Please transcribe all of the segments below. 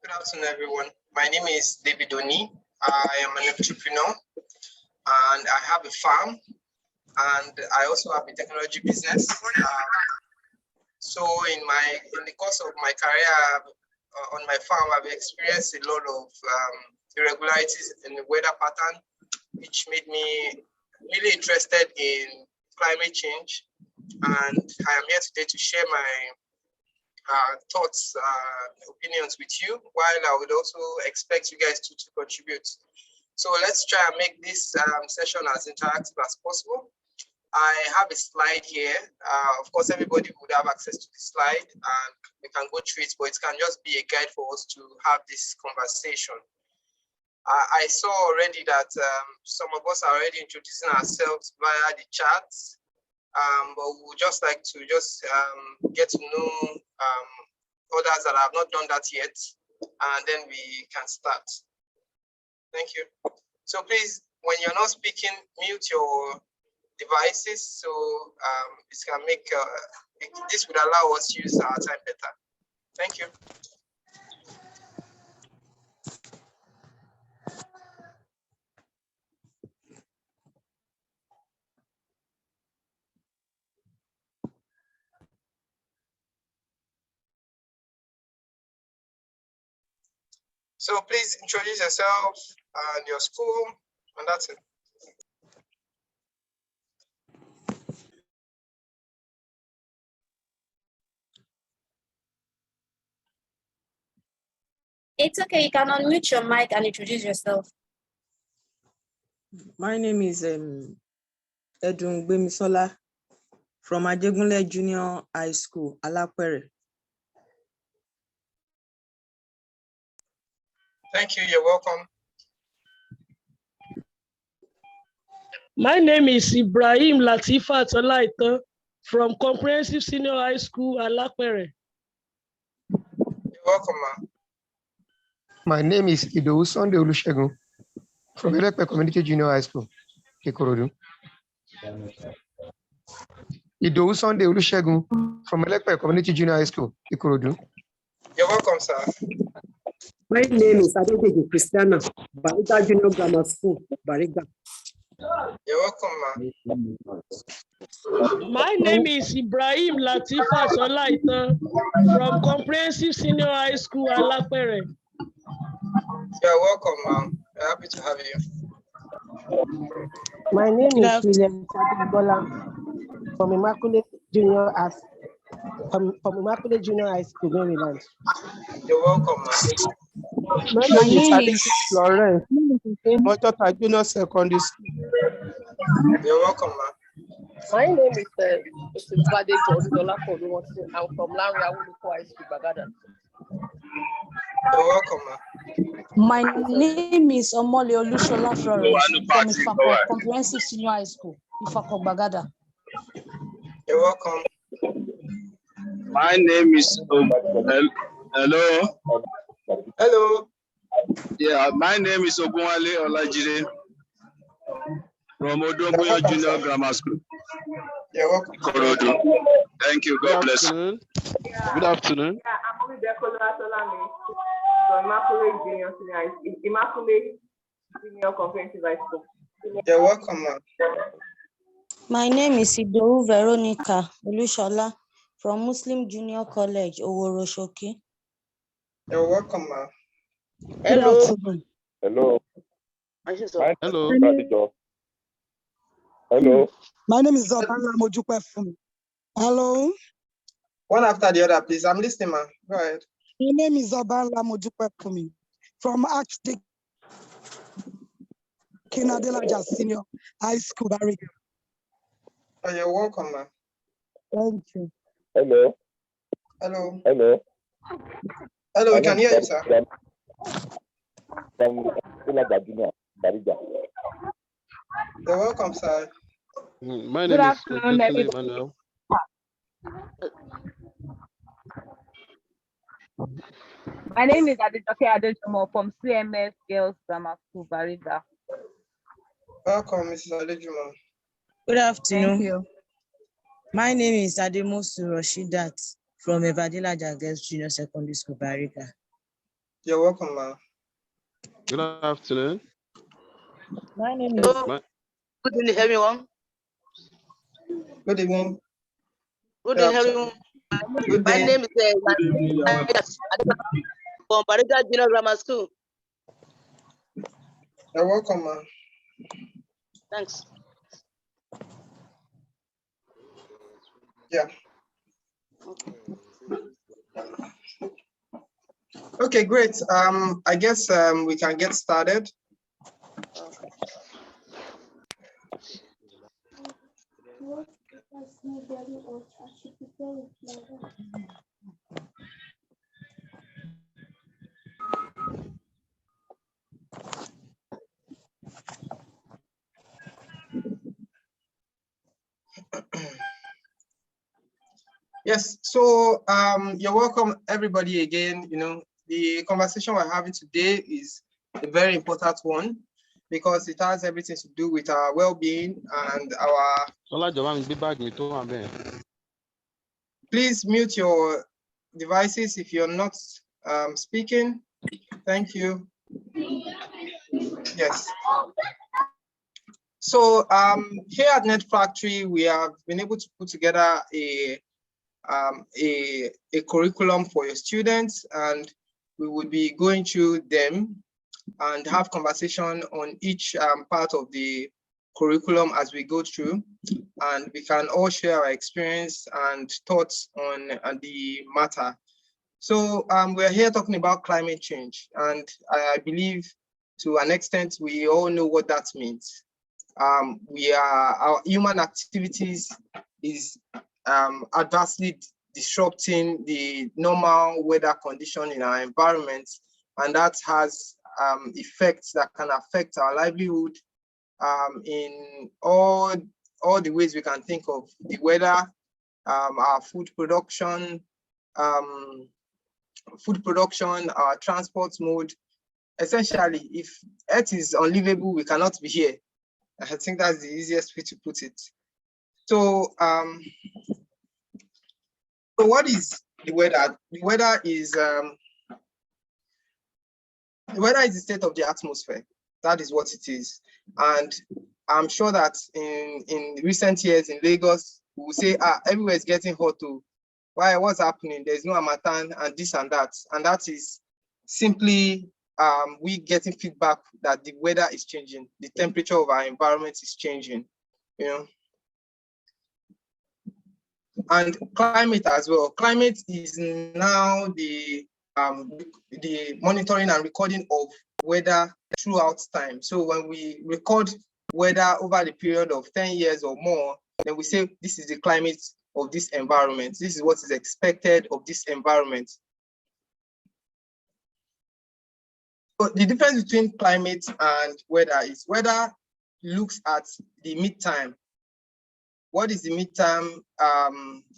Good afternoon, everyone. My name is David Oni. I am an entrepreneur and I have a farm, and I also have a technology business. So in the course of my career on my farm, I've experienced a lot of irregularities in the weather pattern, which made me really interested in climate change. And I am here today to share my thoughts, opinions with you, while I would also expect you guys to contribute. So let's try and make this session as interactive as possible. I have a slide here. Of course, everybody would have access to the slide and we can go through it, but it can just be a guide for us to have this conversation. I saw already that some of us are already introducing ourselves via the chat, but we would just like to get to know others that have not done that yet, and then we can start. Thank you. So please, when you're not speaking, mute your devices so this can make this would allow us to use our time better. Thank you. So please introduce yourself and your school, and that's it. It's okay, you can unmute your mic and introduce yourself. My name is Edun Gbemisola from Ajegunle Junior High School, Alapere. Thank you, you're welcome. My name is Ibrahim Latifat Olaito from Comprehensive Senior High School, Alapere. You're welcome, ma'am. My name is Idowu Sunday Olusegun from Elepe Community Junior High School, Ikorodu. Idowu Sunday Olusegun from Elepe Community Junior High School, Ikorodu. You're welcome, sir. My name is Adedeji Christiana, Bariga Junior Grammar School, Bariga. You're welcome, ma'am. My name is Ibrahim Latifat Olaito from Comprehensive Senior High School, Alapere. You're welcome, ma'am. We're happy to have you. My name is William Bola from Immaculate Junior High School, Maryland. You're welcome, ma'am. My name is Florence, Motota Junior Secondary School. You're welcome, ma'am. My name is Mr. Bade Jodola Kodo. I'm from Larry Awuluko High School, Bagada. You're welcome, ma'am. My name is Omole Olushola Florence from Ifako Comprehensive Senior High School, Ifako Bagada. You're welcome. My name is hello. Hello. Yeah, my name is Ogunwale Olajide from Odomboyo Junior Grammar School. You're welcome. Ikorodu. Thank you. God bless you. Good afternoon. Yeah, I'm with Solami from Immaculate Junior Comprehensive High School. You're welcome, ma'am. My name is Idowu Veronica Olushola from Muslim Junior College, Oworoshoki. You're welcome, ma'am. Hello. Hello. Hello. Hello. My name is Zobala Mojukwe. Hello. One after the other, please. I'm listening, ma'am. Go ahead. My name is Zobala Mojukwe from Archdeacon Adelaja Senior High School, Bariga. Oh, you're welcome, ma'am. Thank you. Hello. Hello. Hello. Hello, we can hear you, sir. From Bariga. You're welcome, sir. My name is Emmanuel. My name is Adejoke Adejumo from CMS Girls Grammar School, Bariga. Welcome, Mrs. Adejumo. Good afternoon. Thank you. My name is Ademosu Rashidat from Evangela Jagges Junior Secondary School, Bariga. You're welcome, ma'am. Good afternoon. My name is. Good evening, everyone. Good evening. Good evening, everyone. My name is from Bariga Junior Grammar School. You're welcome, ma'am. Thanks. Yeah. Okay, great. I guess we can get started. Yes, so you're welcome, everybody, again. You know, the conversation we're having today is a very important one because it has everything to do with our well-being and our. Please mute your devices if you're not speaking. Thank you. Yes. So here at Net Factory, we have been able to put together a curriculum for your students, and we will be going through them and have conversation on each part of the curriculum as we go through, and we can all share our experience and thoughts on the matter. So we're here talking about climate change, and I believe to an extent we all know what that means. Our human activities is adversely disrupting the normal weather condition in our environment, and that has effects that can affect our livelihood in all the ways we can think of: the weather, our food production, our transport mode. Essentially, if Earth is unlivable, we cannot be here. I think that's the easiest way to put it. So, so what is the weather? The weather is the state of the atmosphere. That is what it is. And I'm sure that in recent years in Lagos, we will say, everywhere is getting hot too. Why? What's happening? There's no harmattan and this and that. And that is simply we getting feedback that the weather is changing. The temperature of our environment is changing, you know. And climate as well. Climate is now the monitoring and recording of weather throughout time. So when we record weather over the period of 10 years or more, then we say this is the climate of this environment. This is what is expected of this environment. But the difference between climate and weather is weather looks at the midterm. What is the midterm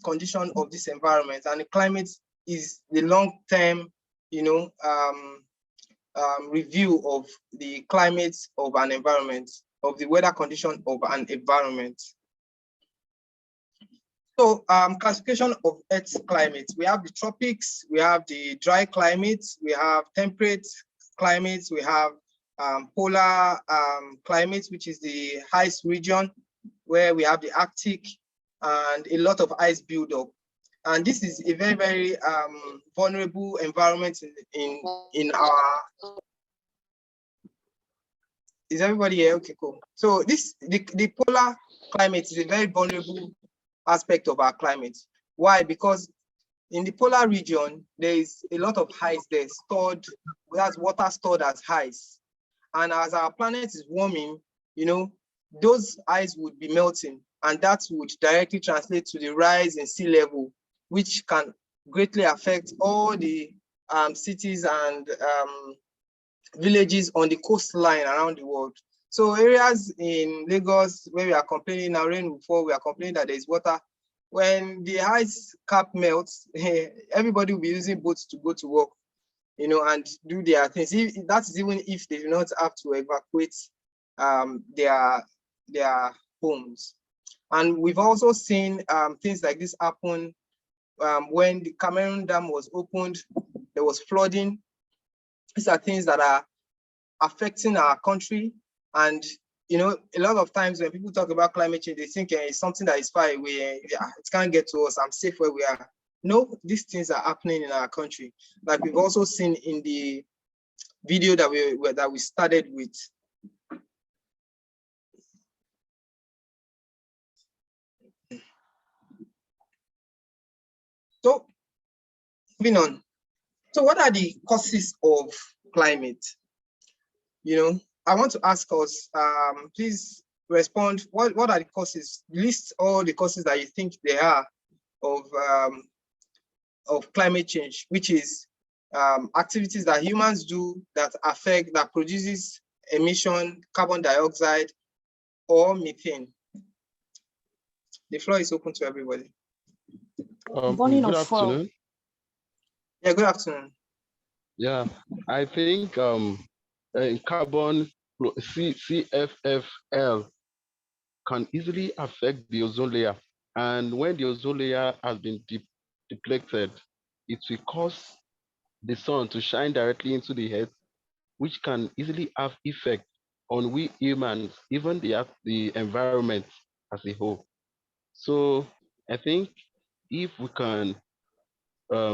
condition of this environment? And the climate is the long-term, you know, review of the climate of an environment, of the weather condition of an environment. So classification of Earth's climate. We have the tropics, we have the dry climates, we have temperate climates, we have polar climates, which is the highest region, where we have the Arctic and a lot of ice buildup. And this is a very, very vulnerable environment in our. Is everybody here? Okay, cool. So the polar climate is a very vulnerable aspect of our climate. Why? Because in the polar region, there is a lot of ice there stored, that's water stored as ice. And as our planet is warming, you know, those ice would be melting, and that would directly translate to the rise in sea level, which can greatly affect all the cities and villages on the coastline around the world. So areas in Lagos where we are complaining now, rain will fall, we are complaining that there is water. When the ice cap melts, everybody will be using boats to go to work, you know, and do their things. That is even if they do not have to evacuate their homes. And we've also seen things like this happen when the Cameroon Dam was opened, there was flooding. These are things that are affecting our country. And you know, a lot of times when people talk about climate change, they think it's something that is far away. Yeah, it can't get to us. I'm safe where we are. No, these things are happening in our country. Like we've also seen in the video that we started with. So, moving on. So, what are the causes of climate? You know, I want to ask us, please respond. What are the causes? List all the causes that you think there are of climate change, which is activities that humans do that produces emission, carbon dioxide, or methane. The floor is open to everybody. Burning Good of fuel. afternoon. Yeah, good afternoon. Yeah, I think carbon CFFL can easily affect the ozone layer. And when the ozone layer has been depleted, it will cause the sun to shine directly into the earth, which can easily have effect on we humans, even the environment as a whole. So I think if we can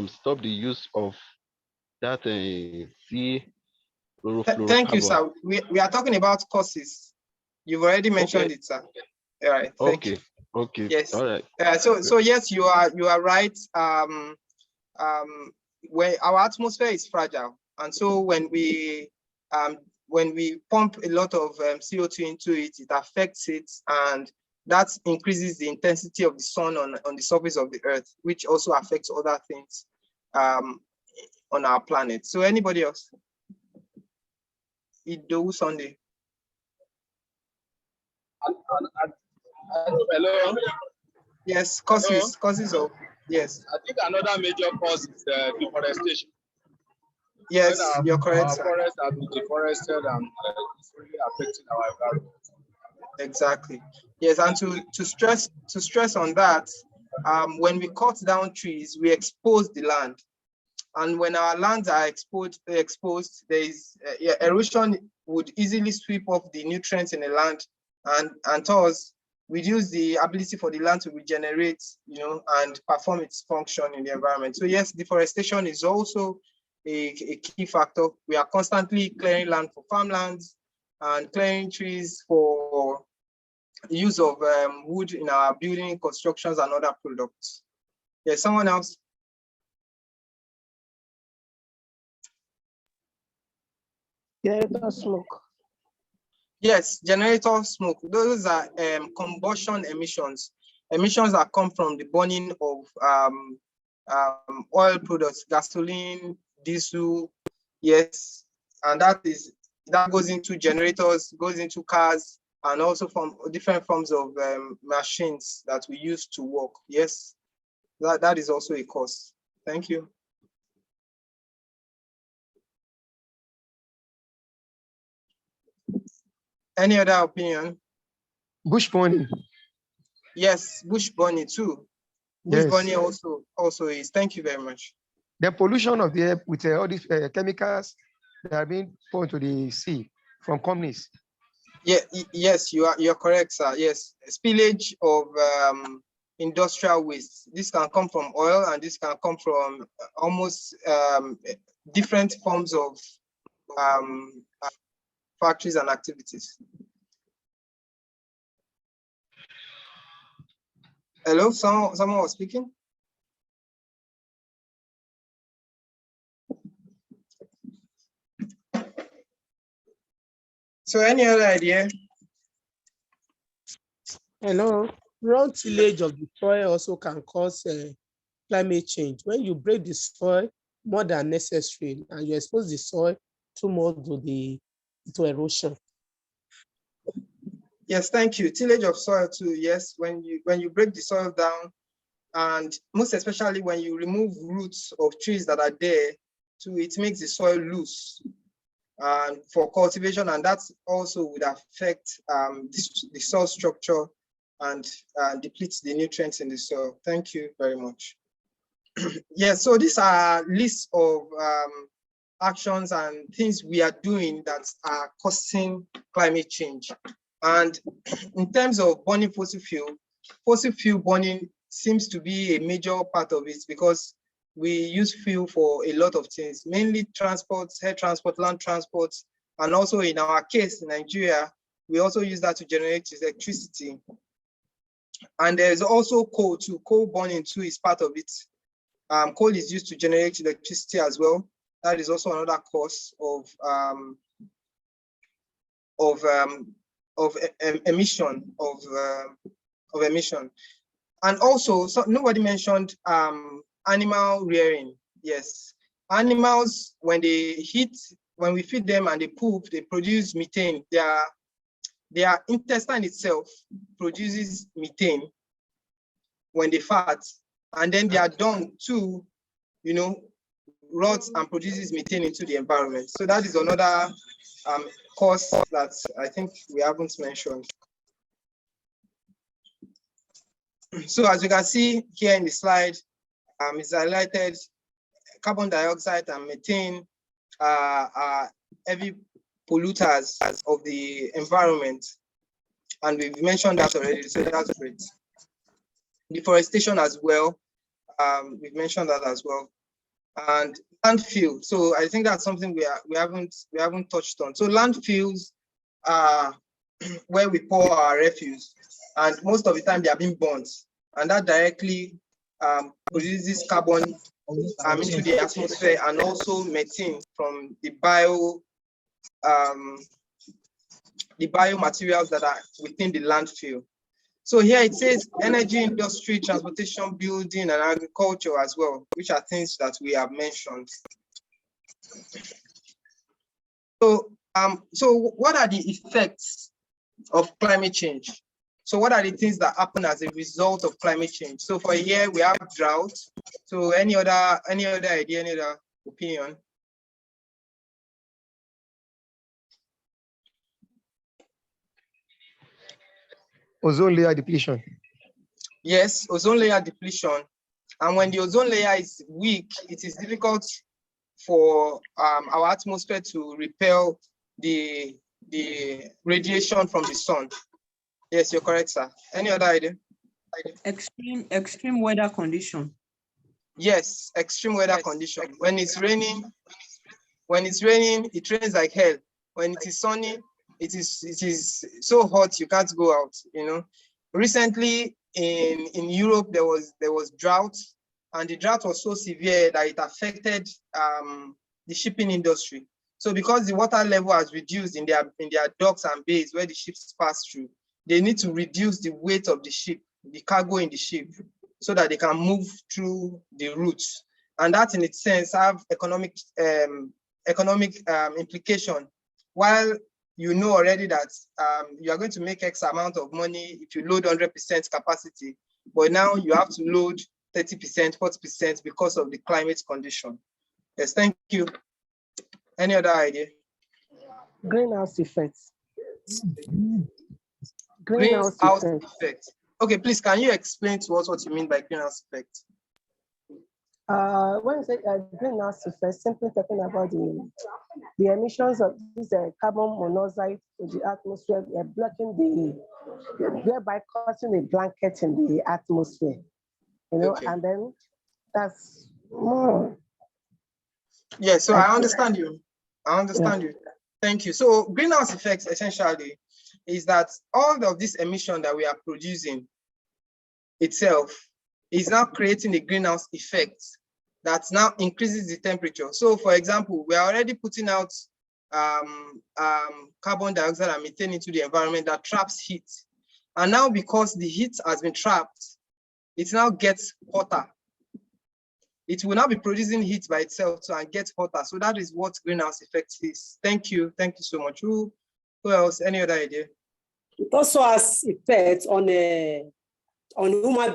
stop the use of that Thank you, chlorofluorocarbon. sir. We are talking about causes. You've already mentioned it, sir. All right. Thank you. Okay. Yes. All right. So yes, you are right. Where our atmosphere is fragile, and so when we pump a lot of CO2 into it, it affects it, and that increases the intensity of the sun on the surface of the earth, which also affects other things on our planet. So anybody else? Ido Sunday. Hello. Yes, causes of, yes. I think another major cause is deforestation. Yes, you're correct, Our sir. forests have been deforested and it's really affecting our environment. Exactly. Yes, and to stress on that, when we cut down trees, we expose the land, and when our lands are exposed, there is erosion would easily sweep off the nutrients in the land, and thus reduce the ability for the land to regenerate, you know, and perform its function in the environment. So yes, deforestation is also a key factor. We are constantly clearing land for farmlands and clearing trees for use of wood in our building constructions and other products. Yes, someone else? Generator smoke. Yes, generator smoke. Those are combustion emissions. Emissions that come from the burning of oil products, gasoline, diesel. Yes, and that goes into generators, goes into cars, and also from different forms of machines that we use to work. Yes, that is also a cause. Thank you. Any other opinion? Bush burning. Yes, bush burning too. Bush Yes. burning also is. Thank you very much. The pollution of the air with all these chemicals that are being put into the sea from companies. Yeah, yes, you're correct, sir. Yes, spillage of industrial waste. This can come from oil, and this can come from almost different forms of factories and activities. Hello, someone was speaking? So any other idea? Hello. Wrong tillage of the soil also can cause climate change. When you break the soil more than necessary and you expose the soil too much to erosion. Yes, thank you. Tillage of soil too. Yes, when you break the soil down, and most especially when you remove roots of trees that are there, too, it makes the soil loose and for cultivation, and that also would affect the soil structure and depletes the nutrients in the soil. Thank you very much. yeah, so these are lists of actions and things we are doing that are causing climate change. And in terms of burning fossil fuel burning seems to be a major part of it because we use fuel for a lot of things, mainly transport, air transport, land transport, and also in our case in Nigeria, we also use that to generate electricity. And there's also coal too. Coal burning too is part of it. Coal is used to generate electricity as well. That is also another cause of emission. And also, so nobody mentioned animal rearing. Yes, animals, when we feed them and they poop, they produce methane. Their intestine itself produces methane when they fart, and then their dung too, rots and produces methane into the environment. So that is another cause that I think we haven't mentioned. So as you can see here in the slide, it's highlighted carbon dioxide and methane are heavy polluters of the environment. And we've mentioned that already, so that's great. Deforestation as well, we've mentioned that as well. And landfill, so I think that's something we haven't touched on. So landfills are where we pour our refuse, and most of the time they are being burnt, and that directly produces carbon into the atmosphere and also methane from the biomaterials that are within the landfill. So here it says energy, industry, transportation, building, and agriculture as well, which are things that we have mentioned. So, what are the effects of climate change? So what are the things that happen as a result of climate change? So for a year we have drought. So any other idea, any other opinion? Ozone layer depletion. Yes, ozone layer depletion. And when the ozone layer is weak, it is difficult for our atmosphere to repel the radiation from the sun. Yes, you're correct, sir. Any other idea? Extreme weather condition. Yes, extreme weather condition. When it's raining, it rains like hell. When it is sunny, it is so hot you can't go out. Recently in Europe there was drought, and the drought was so severe that it affected the shipping industry. So because the water level has reduced in their docks and bays where the ships pass through, they need to reduce the weight of the ship, the cargo in the ship, so that they can move through the routes. And that in its sense have economic implication. While you know already that you are going to make X amount of money if you load 100% capacity, but now you have to load 30%, 40% because of the climate condition. Yes, thank you. Any other idea? Greenhouse effects. Greenhouse effect. Okay, please, can you explain to us what you mean by greenhouse effect? When you say greenhouse effect, simply talking about the emissions of this carbon monoxide to the atmosphere, blocking thereby causing a blanket in the atmosphere, okay. And then that's more. Yeah, so I understand you. You. Thank you. So greenhouse effects essentially is that all of this emission that we are producing itself is now creating a greenhouse effect that now increases the temperature. So for example, we are already putting out carbon dioxide and methane into the environment that traps heat. And now because the heat has been trapped, it now gets hotter. It will now be producing heat by itself and get hotter. So that is what greenhouse effect is. Thank you. Thank you so much. Who else? Any other idea? It also has effect on human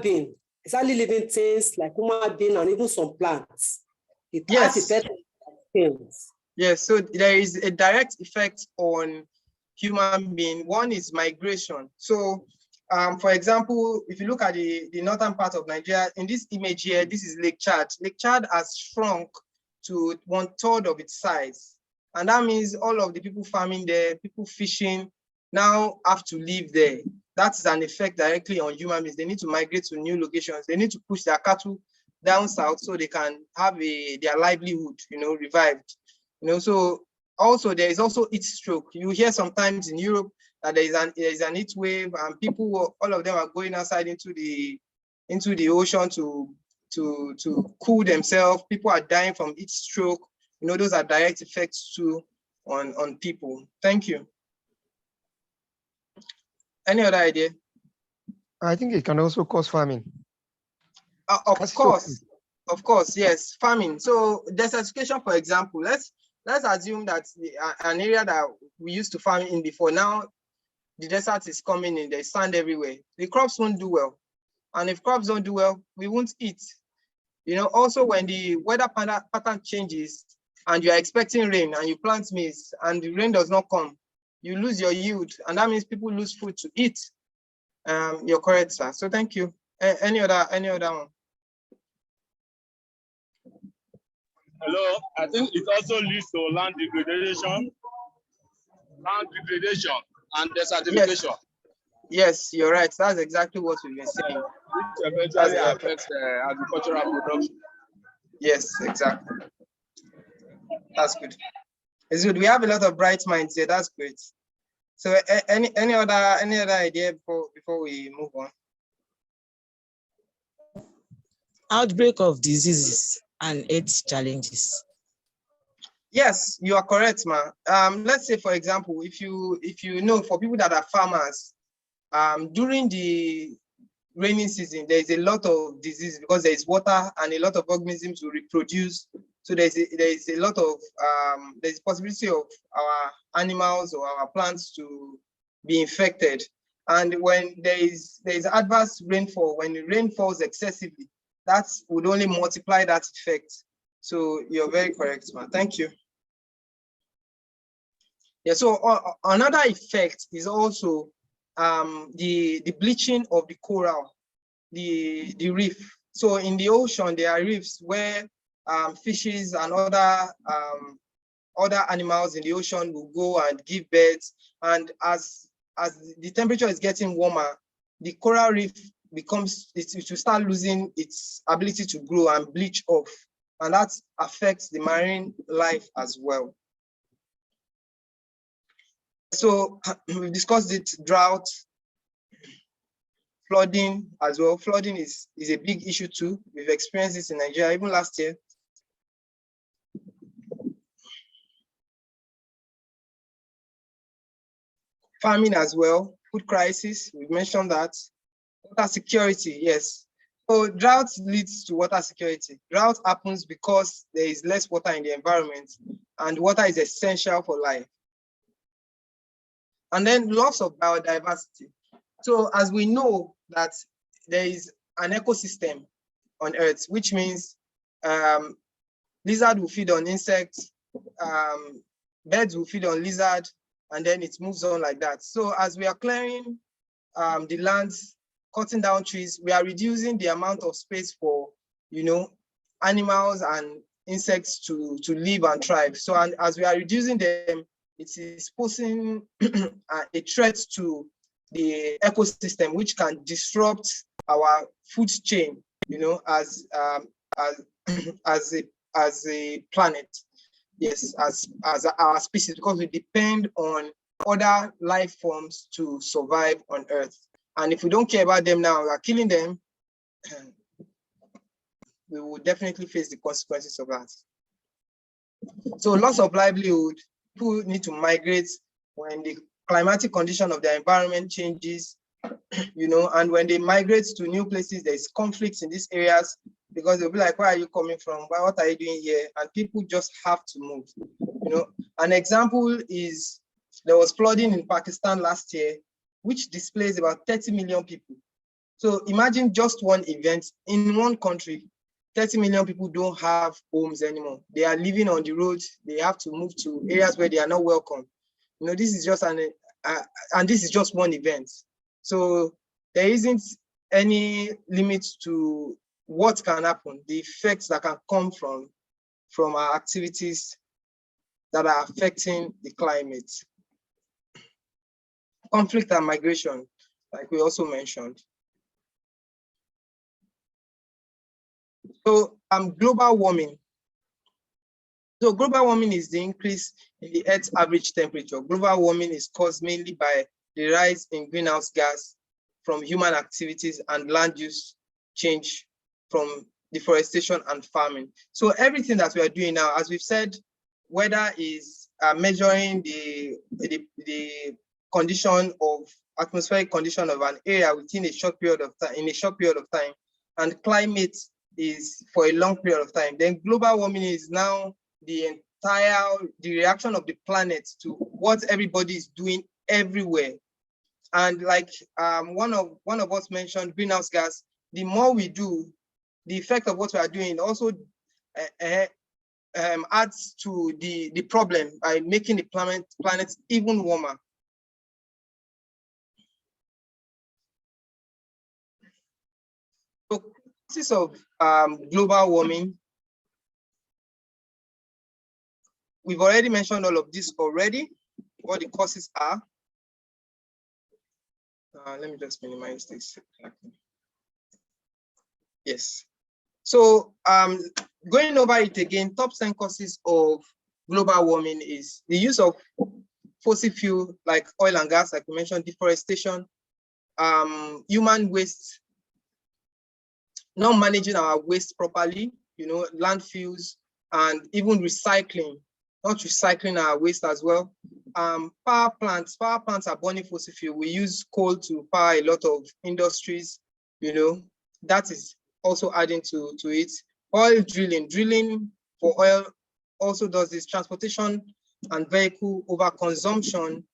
being. It's only living things like human being and even some plants. It has effect on things. Yes, so there is a direct effect on human being. One is migration. So For example, if you look at the northern part of Nigeria, in this image here, this is Lake Chad. Lake Chad has shrunk to 1/3 of its size. And that means all of the people farming there, people fishing, now have to live there. That's an effect directly on human beings. They need to migrate to new locations. They need to push their cattle down south so they can have their livelihood, revived. So also there is also heat stroke. You hear sometimes in Europe that there is an heat wave, and people, all of them are going outside into the ocean to cool themselves. People are dying from heat stroke. Those are direct effects too on people. Thank you. Any other idea? I think it can also cause famine. Of course, yes, farming. So desertification, for example, let's assume that an area that we used to farm in before, now the desert is coming in, there's sand everywhere. The crops won't do well. And if crops don't do well, we won't eat. Also when the weather pattern changes and you are expecting rain and you plant maize and the rain does not come, you lose your yield, and that means people lose food to eat. You're correct, sir. So thank you. Any other one? Hello, I think it also leads to land degradation and desertification. Yes, you're right. That's exactly what we've been saying. Which eventually affects agricultural production. Yes, exactly. That's good. It's good. We have a lot of bright minds here. That's great. So any other idea before we move on? Outbreak of diseases and health challenges. Yes, you are correct, man. Let's say, for example, if you know, for people that are farmers, during the rainy season, there is a lot of disease because there is water and a lot of organisms will reproduce. So there is a lot of there's a possibility of our animals or our plants to be infected. And when there is adverse rainfall, when the rain falls excessively, that would only multiply that effect. So you're very correct, man. Thank you. Yeah. So another effect is also the bleaching of the coral, the reef. So in the ocean, there are reefs where fishes and other animals in the ocean will go and give birth. And as the temperature is getting warmer, the coral reef it will start losing its ability to grow and bleach off. And that affects the marine life as well. So we've discussed it, drought, flooding as well. Flooding is a big issue too. We've experienced this in Nigeria, even last year. Farming as well, food crisis, we've mentioned that. Water security, yes. So drought leads to water security. Drought happens because there is less water in the environment, and water is essential for life. And then loss of biodiversity. So as we know that there is an ecosystem on Earth, which means lizard will feed on insects, birds will feed on lizard, and then it moves on like that. So as we are clearing the lands, cutting down trees, we are reducing the amount of space for, animals and insects to live and thrive. So as we are reducing them, it is posing a threat to the ecosystem, which can disrupt our food chain, as a planet. Yes, as our species, because we depend on other life forms to survive on Earth. And if we don't care about them now, we are killing them, we will definitely face the consequences of that. So loss of livelihood, people need to migrate when the climatic condition of their environment changes, and when they migrate to new places, there's conflicts in these areas because they'll be like, where are you coming from? What are you doing here? And people just have to move. An example is there was flooding in Pakistan last year, which displaced about 30 million people. So imagine just one event in one country, 30 million people don't have homes anymore. They are living on the roads. They have to move to areas where they are not welcome. This is just and this is just one event. So there isn't any limit to what can happen, the effects that can come from our activities that are affecting the climate. Conflict and migration, like we also mentioned. So global warming. So global warming is the increase in the Earth's average temperature. Global warming is caused mainly by the rise in greenhouse gas from human activities and land use change from deforestation and farming. So everything that we are doing now, as we've said, whether is measuring the condition of atmospheric condition of an area within a short period of time, and climate is for a long period of time. Then global warming is now the reaction of the planet to what everybody is doing everywhere. And like one of us mentioned, greenhouse gas, the more we do, the effect of what we are doing also adds to the problem by making the planet even warmer. So causes of global warming, we've already mentioned all of this already, what the causes are. Let me just minimize this. Yes. So going over it again, top 10 causes of global warming is the use of fossil fuel like oil and gas, like we mentioned, deforestation, human waste, not managing our waste properly, landfills, and even recycling, not recycling our waste as well. Power plants are burning fossil fuel. We use coal to power a lot of industries, that is also adding to it. Oil drilling for oil also does this. Transportation and vehicle overconsumption,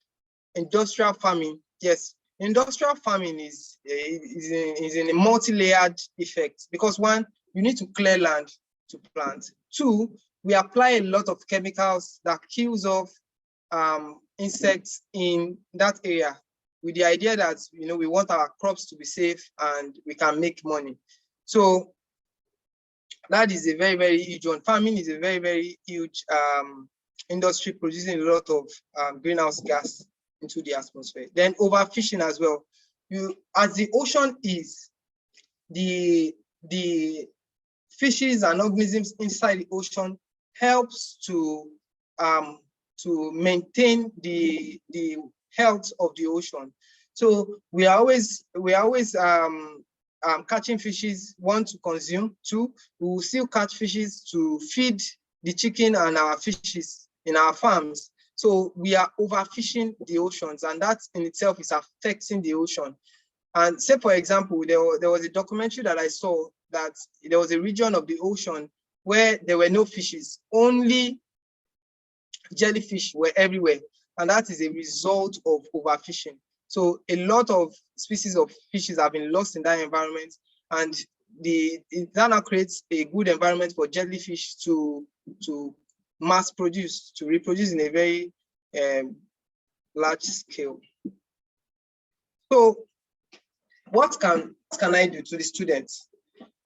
industrial farming. Yes, industrial farming is in a multi-layered effect, because one, you need to clear land to plant. Two, we apply a lot of chemicals that kills off insects in that area, with the idea that we want our crops to be safe and we can make money. So that is a very, very huge one. Farming is a very, very huge industry, producing a lot of greenhouse gas into the atmosphere. Then overfishing as well. As the ocean is, the fishes and organisms inside the ocean helps to maintain the health of the ocean. So we are always catching fishes, one, to consume, two, we will still catch fishes to feed the chicken and our fishes in our farms. So we are overfishing the oceans, and that in itself is affecting the ocean. And say, for example, there was a documentary that I saw that there was a region of the ocean where there were no fishes, only jellyfish were everywhere. And that is a result of overfishing. So a lot of species of fishes have been lost in that environment, and that now creates a good environment for jellyfish to mass produce, to reproduce in a very large scale. So what can I do to the students?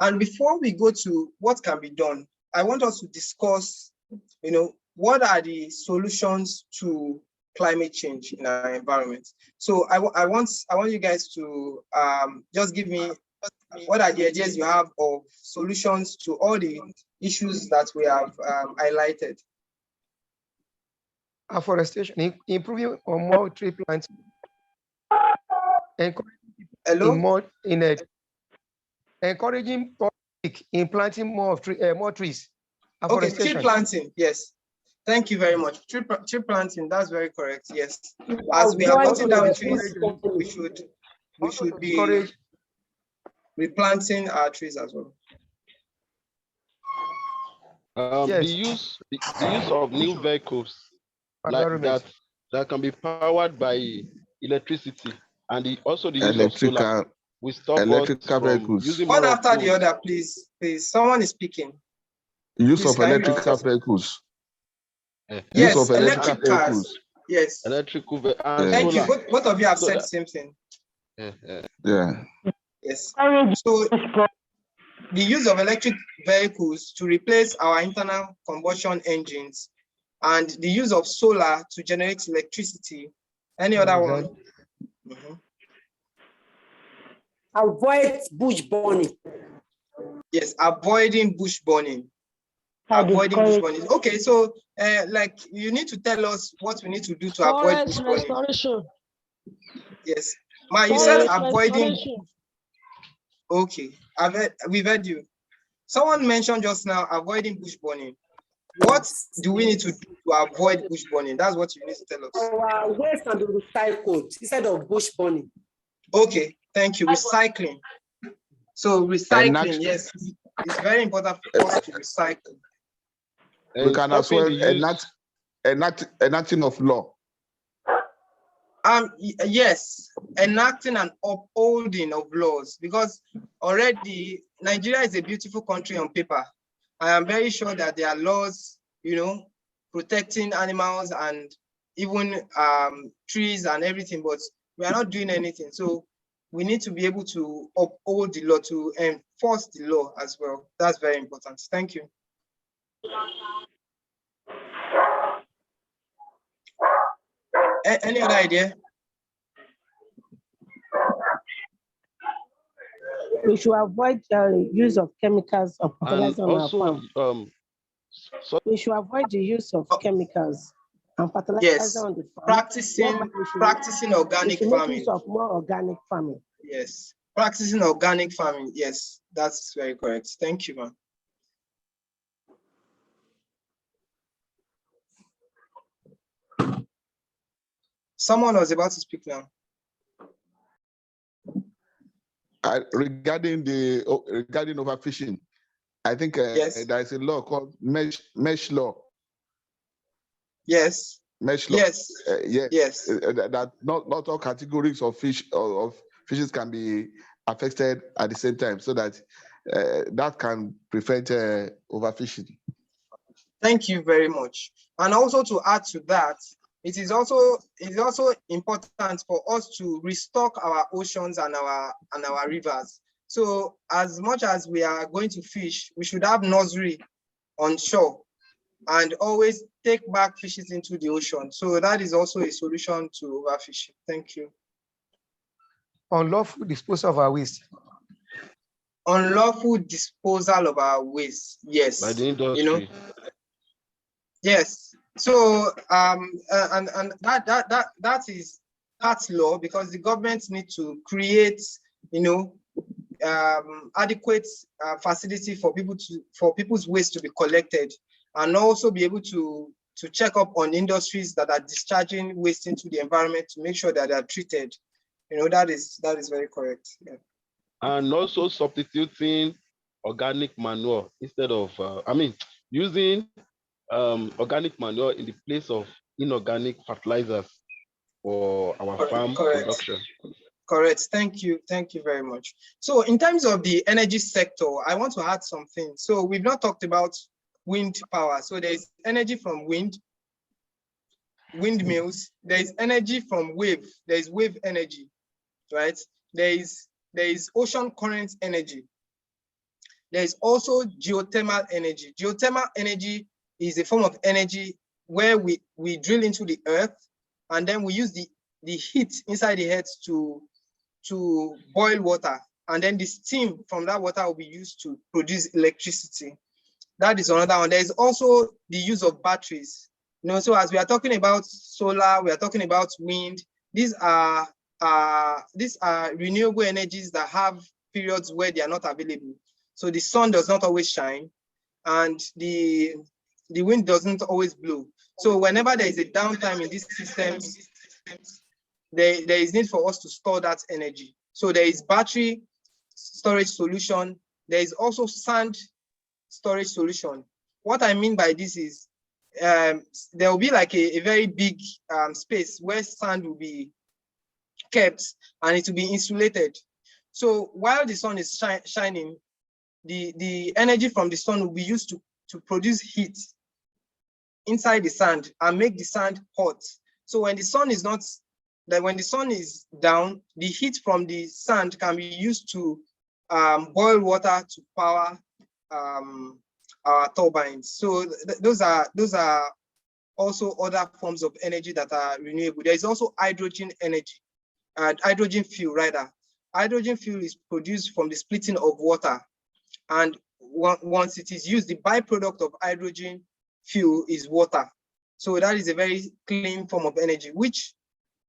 And before we go to what can be done, I want us to discuss, what are the solutions to climate change in our environment. So I want you guys to just give me what are the ideas you have of solutions to all the issues that we have highlighted. Afforestation, improving on more tree plants, encouraging public in planting more trees. Okay, tree planting, yes. Thank you very much. Tree planting, that's very correct. Yes. As we are cutting down trees, we should be replanting our trees as well. The use of new vehicles like that can be powered by electricity, and also the use of solar. We stop electrical vehicles. Using one after the other, please. Someone is speaking. Use of electrical vehicles. Yes, use of electric cars. Yes. Electrical Thank you. Both of you have said the same thing. Yeah. Yes. So the use of electric vehicles to replace our internal combustion engines and the use of solar to generate electricity. Any other one? Avoid bush burning. Yes, avoiding bush burning. Avoiding bush burning. Okay, so like you need to tell us what we need to do to avoid bush Forest burning. restoration. Yes. Ma, you said Forest avoiding. restoration. Okay, we've heard you. Someone mentioned just now avoiding bush burning. What do we need to do to avoid bush burning? That's what you need to tell us. Our waste can be recycled instead of bush burning. Okay, thank you. Recycling. So recycling, yes, it's very important for us to recycle. We can as well enacting of law. Yes, enacting and upholding of laws, because already Nigeria is a beautiful country on paper. I am very sure that there are laws, you know, protecting animals and even trees and everything, but we are not doing anything. So we need to be able to uphold the law, to enforce the law as well. That's very important. Thank you. Any other idea? We should avoid use of chemicals or fertilizers on our farm. We should avoid the use of chemicals and fertilizers on the farm. Practicing organic we should farming. Make use of more organic farming. Yes, practicing organic farming. Yes, that's very correct. Thank you, ma'am. Someone was about to speak now. Regarding overfishing, I think yes. there is a law called mesh law. Yes. Mesh law. Yes. Yes. That not all categories of fish or of fishes can be affected at the same time, so that that can prevent overfishing. Thank you very much. And also to add to that, it is also important for us to restock our oceans and our rivers. So as much as we are going to fish, we should have nursery on shore and always take back fishes into the ocean. So that is also a solution to overfishing. Thank you. Unlawful disposal of our waste. Unlawful disposal of our waste. Yes. By the industry. You know. Yes. So and that is part law, because the government needs to create, you know, adequate facility for people's waste to be collected, and also be able to check up on industries that are discharging waste into the environment to make sure that they are treated. You know, that is very correct. Yeah. And also substituting organic manure instead of using organic manure in the place of inorganic fertilizers for our farm production. Correct. Thank you very much. So in terms of the energy sector, I want to add something. So we've not talked about wind power. So there's energy from windmills. There's energy from wave. There's wave energy, right? There's ocean current energy. There's also geothermal energy. Geothermal energy is a form of energy where we drill into the earth, and then we use the heat inside the earth to boil water, and then the steam from that water will be used to produce electricity. That is another one. There's also the use of batteries. You know, so as we are talking about solar, we are talking about wind. These are renewable energies that have periods where they are not available. So the sun does not always shine, and the wind doesn't always blow. So whenever there is a downtime in these systems, there is need for us to store that energy. So there is battery storage solution. There is also sand storage solution. What I mean by this is there will be like a very big space where sand will be kept, and it will be insulated. So while the sun is shining, the energy from the sun will be used to produce heat inside the sand and make the sand hot. So when the sun is not that when the sun is down, the heat from the sand can be used to boil water to power our turbines. So those are also other forms of energy that are renewable. There is also hydrogen energy, hydrogen fuel rather. Hydrogen fuel is produced from the splitting of water, and once it is used, the byproduct of hydrogen fuel is water. So that is a very clean form of energy, which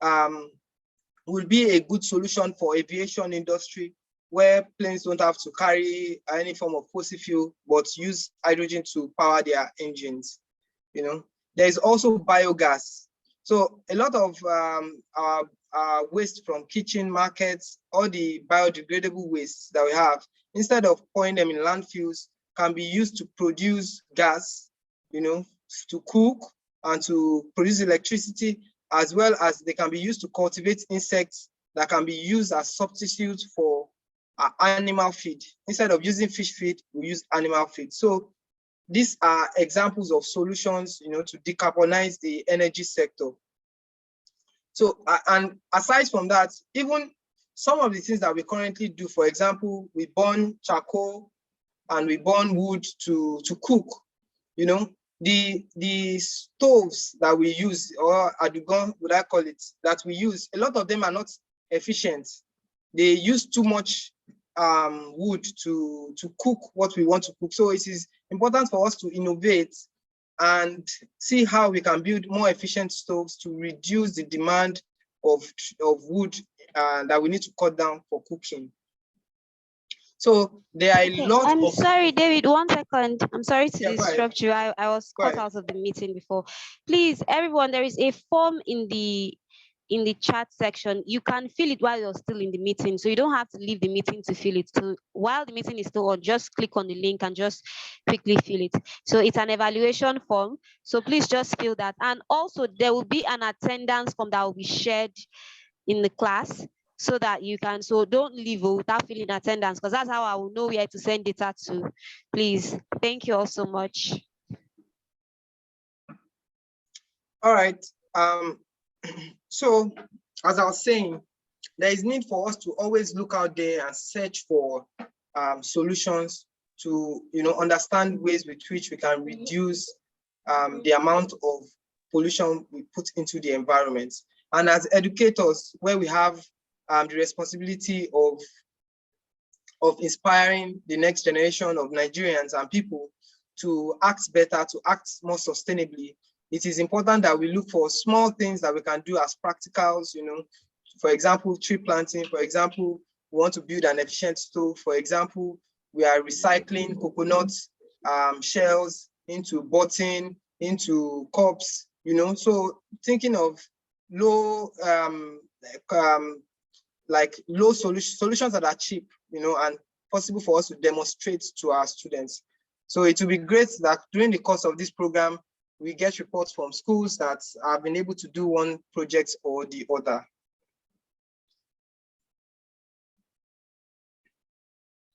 will be a good solution for aviation industry, where planes don't have to carry any form of fossil fuel, but use hydrogen to power their engines. You know, there is also biogas. So a lot of our waste from kitchen markets, all the biodegradable wastes that we have, instead of pouring them in landfills, can be used to produce gas, you know, to cook and to produce electricity, as well as they can be used to cultivate insects that can be used as substitute for animal feed. Instead of using fish feed, we use animal feed. So these are examples of solutions, you know, to decarbonize the energy sector. So, and aside from that, even some of the things that we currently do, for example, we burn charcoal and we burn wood to cook, you know, the stoves that we use, or adugon, would I call it, that we use, a lot of them are not efficient. They use too much wood to cook what we want to cook. So it is important for us to innovate and see how we can build more efficient stoves to reduce the demand of wood that we need to cut down for cooking. So there are a lot I'm of... sorry, David, 1 second. I'm sorry to disrupt you. I was Go cut ahead. out of the meeting before. Please, everyone, there is a form in the chat section. You can fill it while you're still in the meeting. So you don't have to leave the meeting to fill it. So while the meeting is still on, just click on the link and just quickly fill it. So it's an evaluation form. So please just fill that. And also there will be an attendance form that will be shared in the class, so that you can, so don't leave without filling attendance, because that's how I will know where to send data to. Please. Thank you all so much. All right. So as I was saying, there is need for us to always look out there and search for solutions to, you know, understand ways with which we can reduce the amount of pollution we put into the environment. And as educators, where we have the responsibility of inspiring the next generation of Nigerians and people to act better, to act more sustainably, it is important that we look for small things that we can do as practicals, you know. For example, tree planting. For example, we want to build an efficient stove. For example, we are recycling coconut shells into button, into cups, you know. So thinking of low, like low solutions that are cheap, you know, and possible for us to demonstrate to our students. So it will be great that during the course of this program, we get reports from schools that have been able to do one project or the other.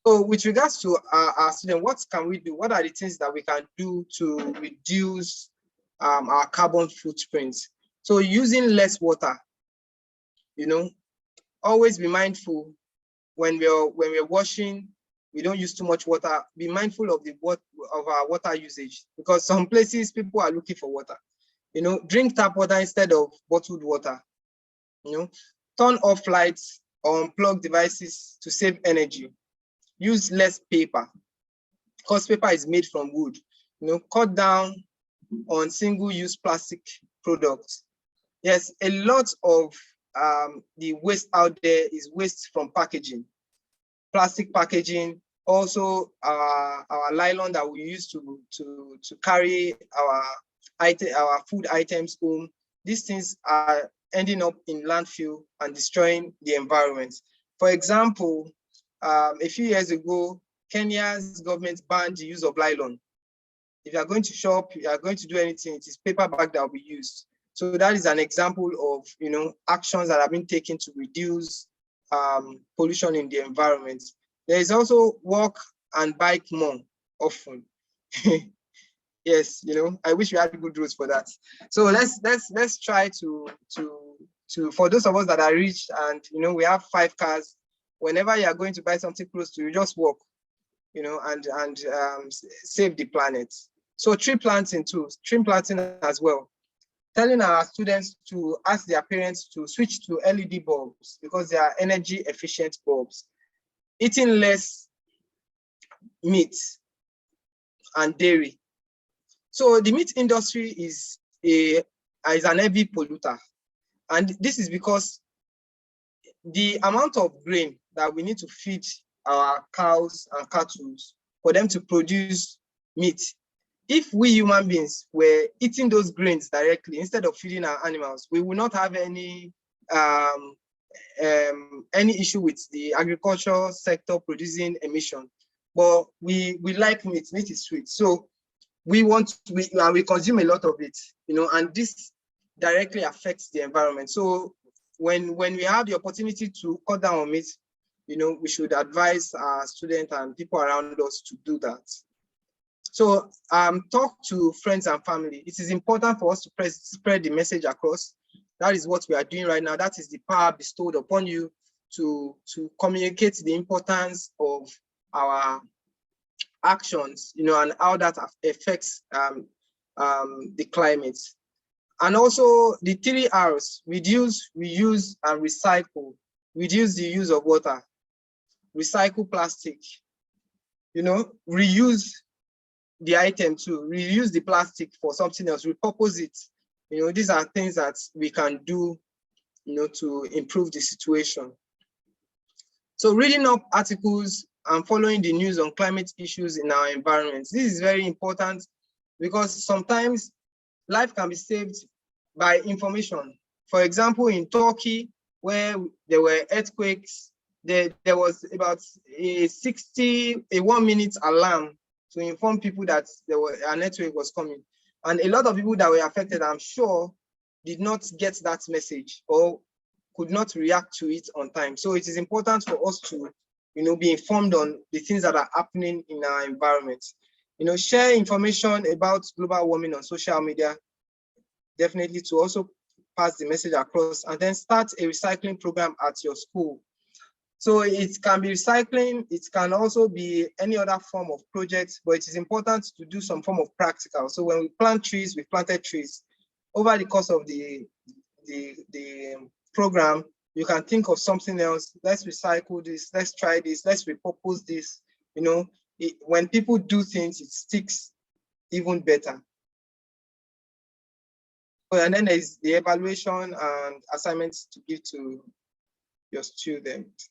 So with regards to our students, what can we do? What are the things that we can do to reduce our carbon footprint? So using less water, you know, always be mindful when we're washing, we don't use too much water. Be mindful of our water usage, because some places people are looking for water. You know, drink tap water instead of bottled water. You know, turn off lights or unplug devices to save energy. Use less paper, because paper is made from wood. You know, cut down on single-use plastic products. Yes, a lot of the waste out there is waste from packaging, plastic packaging. Also, our nylon that we use to carry our food items home. These things are ending up in landfill and destroying the environment. For example, a few years ago, Kenya's government banned the use of nylon. If you are going to shop, you are going to do anything, it is paper bag that will be used. So that is an example of, you know, actions that have been taken to reduce pollution in the environment. There is also walk and bike more often. Yes, you know, I wish we had good roads for that. So let's try to for those of us that are rich and, we have 5 cars, whenever you are going to buy something close to you, just walk, and save the planet. So tree planting too, tree planting as well. Telling our students to ask their parents to switch to LED bulbs because they are energy efficient bulbs. Eating less meat and dairy. So the meat industry is an heavy polluter. And this is because the amount of grain that we need to feed our cows and cattle for them to produce meat, if we human beings were eating those grains directly instead of feeding our animals, we will not have any issue with the agricultural sector producing emission. But we like meat. Meat is sweet, so we consume a lot of it, and this directly affects the environment. So when we have the opportunity to cut down on meat, we should advise our students and people around us to do that. So talk to friends and family. It is important for us to spread the message across. That is what we are doing right now. That is the power bestowed upon you to communicate the importance of our actions, and how that affects the climate. And also the 3 R's: reduce, reuse, and recycle. Reduce the use of water, recycle plastic, reuse the item too, reuse the plastic for something else, repurpose it. These are things that we can do, to improve the situation. So reading up articles and following the news on climate issues in our environment. This is very important because sometimes life can be saved by information. For example, in Turkey, where there were earthquakes, there was about a 1-minute alarm to inform people that an earthquake was coming. And a lot of people that were affected, I'm sure, did not get that message or could not react to it on time. So it is important for us to, be informed on the things that are happening in our environment. Share information about global warming on social media, definitely, to also pass the message across, and then start a recycling program at your school. So it can be recycling, it can also be any other form of project, but it is important to do some form of practical. So when we plant trees, we planted trees. Over the course of the program, you can think of something else. Let's recycle this, let's try this, let's repurpose this. When people do things, it sticks even better. And then there's the evaluation and assignments to give to your students.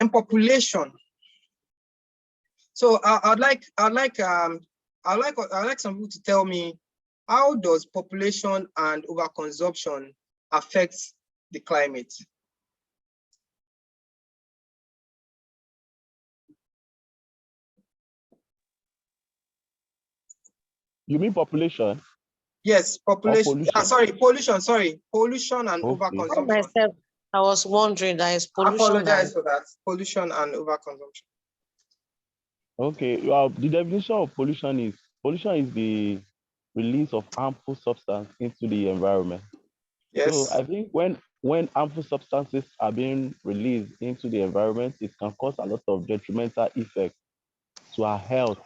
And population. So I'd like some people to tell me, how does population and overconsumption affect the climate? You mean population? Yes, population. Pollution. Pollution and overconsumption. Myself, I was wondering, that is pollution. I apologize for that. Pollution and overconsumption. Okay, well, the definition of pollution is the release of harmful substance into the environment. Yes. So I think when harmful substances are being released into the environment, it can cause a lot of detrimental effects to our health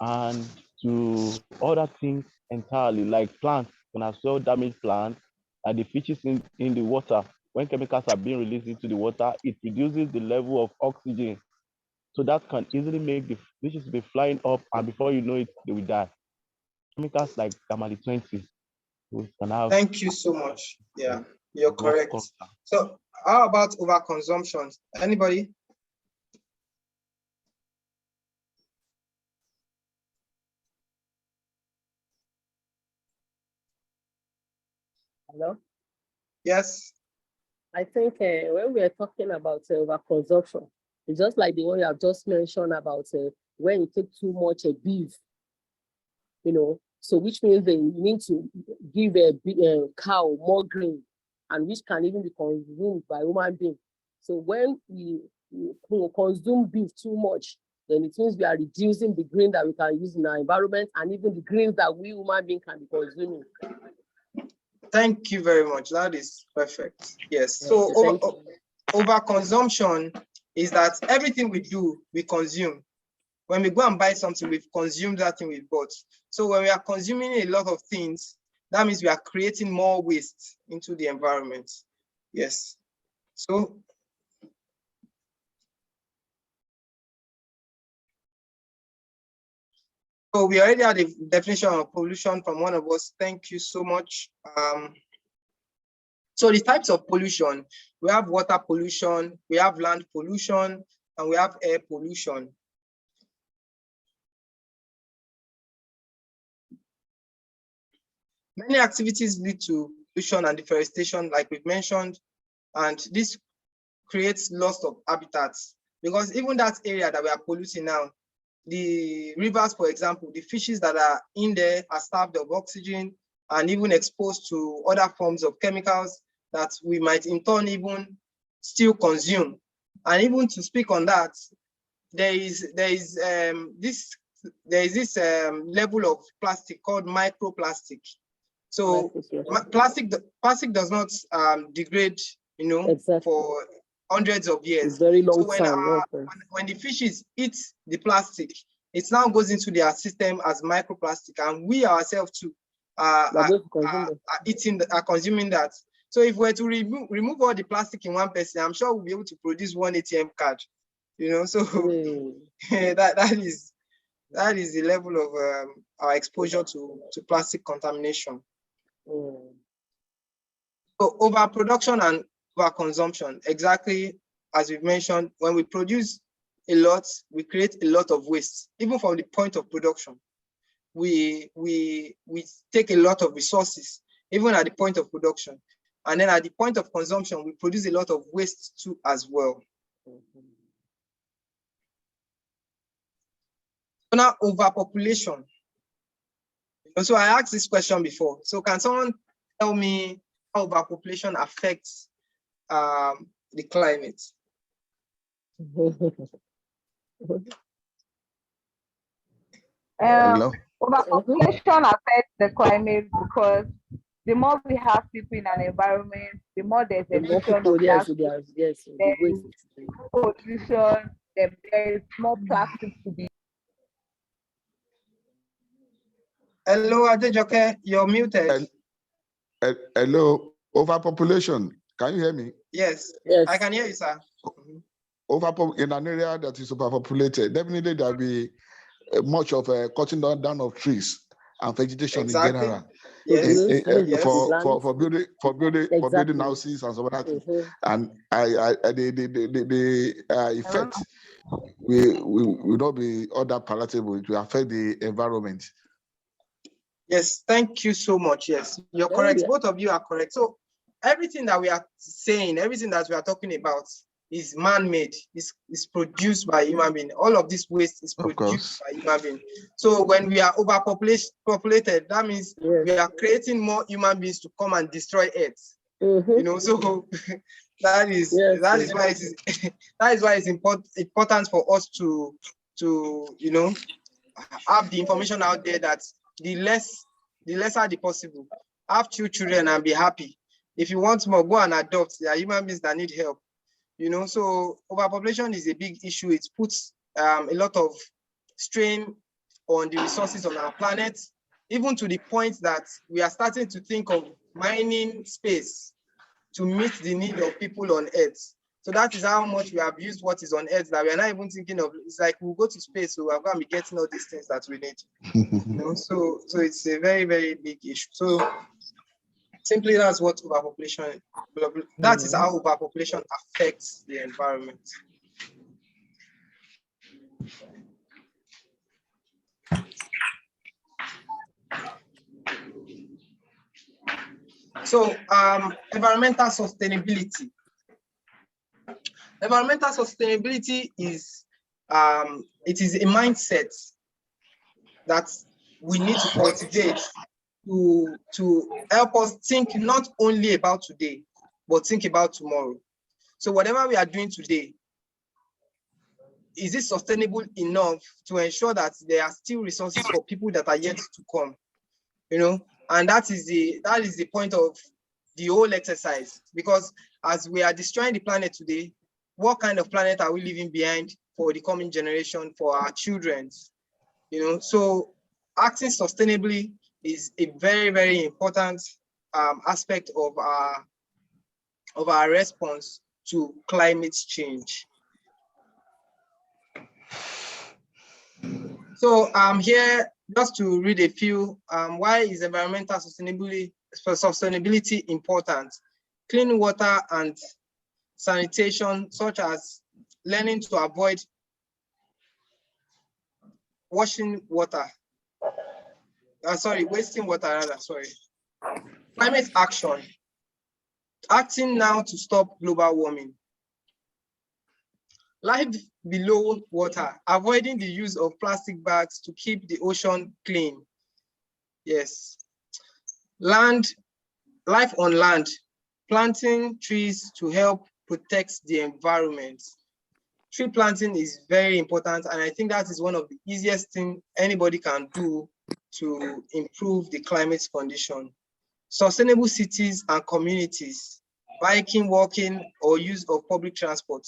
and to other things entirely, like plants can as well damage plants, and the fishes in the water. When chemicals are being released into the water, it reduces the level of oxygen. So that can easily make the fishes be flying up, and before you know it, they will die. Chemicals like Gamali-20. Thank you so much. Yeah, you're correct. So how about overconsumption? Anybody? Hello? Yes. I think when we are talking about overconsumption, it's just like the one you have just mentioned about when you take too much beef, so which means they need to give a cow more grain, and which can even be consumed by human beings. So when we consume beef too much, then it means we are reducing the grain that we can use in our environment, and even the grains that we human beings can be consuming. Thank you very much. That is perfect. Yes. Yes, So thank you. overconsumption is that everything we do, we consume. When we go and buy something, we've consumed that thing we bought. So when we are consuming a lot of things, that means we are creating more waste into the environment. Yes. So we already had a definition of pollution from one of us. Thank you so much. So the types of pollution, we have water pollution, we have land pollution, and we have air pollution. Many activities lead to pollution and deforestation, like we've mentioned, and this creates loss of habitats, because even that area that we are polluting now, the rivers, for example, the fishes that are in there are starved of oxygen and even exposed to other forms of chemicals that we might in turn even still consume. And even to speak on that, there is this level of plastic called microplastic. So plastic does not degrade, for hundreds of years. It's very long so when, time. when the fishes eat the plastic, it now goes into their system as microplastic, and we ourselves too are consuming that. So if we're to remove all the plastic in one person, I'm sure we'll be able to produce one ATM card. So that is the level of our exposure to plastic contamination. So overproduction and overconsumption, exactly as we've mentioned, when we produce a lot, we create a lot of waste. Even from the point of production, we take a lot of resources, even at the point of production. And then at the point of consumption, we produce a lot of waste too as well. So now overpopulation. So I asked this question before. So can someone tell me how overpopulation affects the climate? Overpopulation affects the climate because the more we have people in an environment, the more there's emission of gas, there's pollution, there's more plastic to be. Hello, Adejoke, you're muted. Hello, overpopulation. Can you hear me? Yes, I can hear you, sir. In an area that is overpopulated, definitely there'll be much of cutting down of trees and vegetation in general. Yes. For building houses and so on. And the effect will not be all that palatable. It will affect the environment. Yes, thank you so much. Yes, you're correct. Both of you are correct. So everything that we are saying, everything that we are talking about is man-made, is produced by human being. All of this waste is produced by human being. So when we are overpopulated, that means we are creating more human beings to come and destroy Earth. So that is why it's important for us to have the information out there that the lesser the possible. Have 2 children and be happy. If you want more, go and adopt. There are human beings that need help. So overpopulation is a big issue. It puts a lot of strain on the resources on our planet, even to the point that we are starting to think of mining space to meet the need of people on Earth. So that is how much we have used what is on Earth that we are not even thinking of. It's like we'll go to space, so we're going to be getting all these things that we need. So it's a very, very big issue. So simply that's what overpopulation, that is how overpopulation affects the environment. So environmental sustainability. Environmental sustainability is it is a mindset that we need to cultivate to help us think not only about today, but think about tomorrow. So whatever we are doing today, is it sustainable enough to ensure that there are still resources for people that are yet to come? And that is the point of the whole exercise, because as we are destroying the planet today, what kind of planet are we leaving behind for the coming generation, for our children? You know, so acting sustainably is a very, very important aspect of our response to climate change. So I'm here just to read a few. Why is environmental sustainability important? Clean water and sanitation, such as learning to avoid wasting water. Wasting water rather, sorry. Climate action. Acting now to stop global warming. Life below water, avoiding the use of plastic bags to keep the ocean clean. Yes. Life on land, planting trees to help protect the environment. Tree planting is very important, and I think that is one of the easiest things anybody can do to improve the climate condition. Sustainable cities and communities, biking, walking, or use of public transport.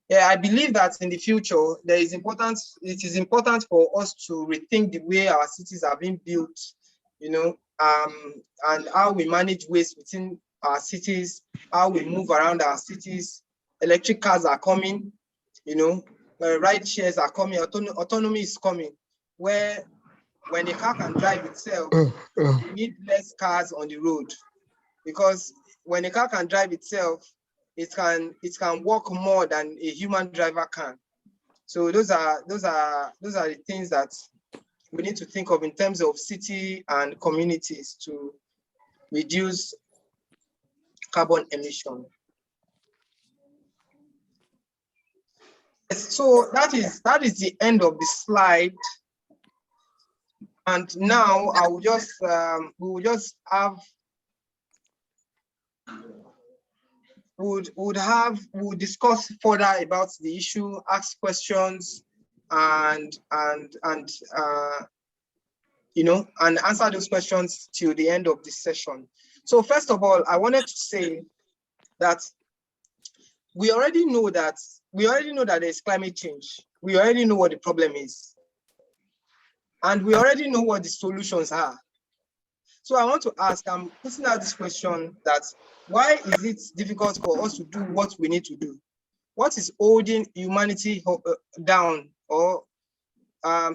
Yeah, I believe that in the future, it is important for us to rethink the way our cities are being built, you know, and how we manage waste within our cities, how we move around our cities. Electric cars are coming, you know, ride shares are coming, autonomy is coming, where when a car can drive itself, you need less cars on the road, because when a car can drive itself, it can work more than a human driver can. So those are the things that we need to think of in terms of city and communities to reduce carbon emission. So that is the end of the slide. And now I will just we'll discuss further about the issue, ask questions, and you know, and answer those questions till the end of this session. So first of all, I wanted to say that we already know that there's climate change. We already know what the problem is, and we already know what the solutions are. So I want to ask, I'm putting out this question, that why is it difficult for us to do what we need to do? What is holding humanity down or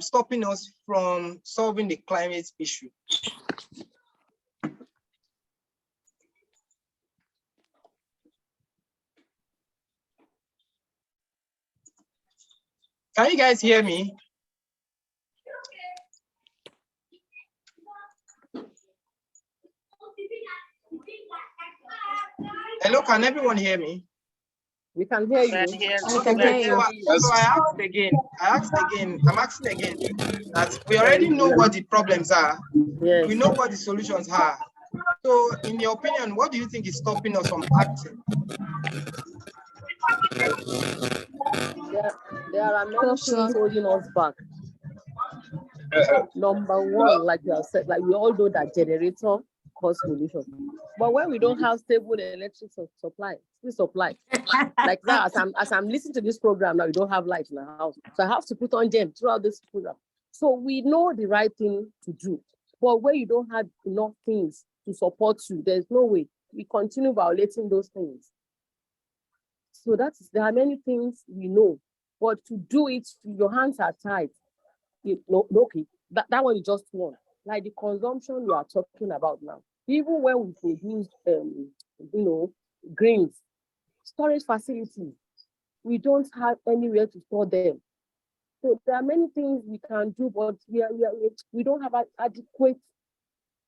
stopping us from solving the climate issue? Can you guys hear me? Hello, can everyone hear me? We can hear you. We can hear you. So I asked again, I'm asking again, that we already know what the problems are. Yes. We know what the solutions are. So in your opinion, what do you think is stopping us from acting? There are many things holding us back. Number one, like you have said, like we all know that generator cause pollution. But when we don't have stable electric supply, like that, as I'm listening to this program now, we don't have light in the house. So I have to put on gem throughout this program. So we know the right thing to do. But when you don't have enough things to support you, there's no way. We continue violating those things. So there are many things we know, but to do it, your hands are tied. Okay, that one is just one. Like the consumption we are talking about now. Even when we produce, grains, storage facilities, we don't have anywhere to store them. So there are many things we can do, but we don't have adequate,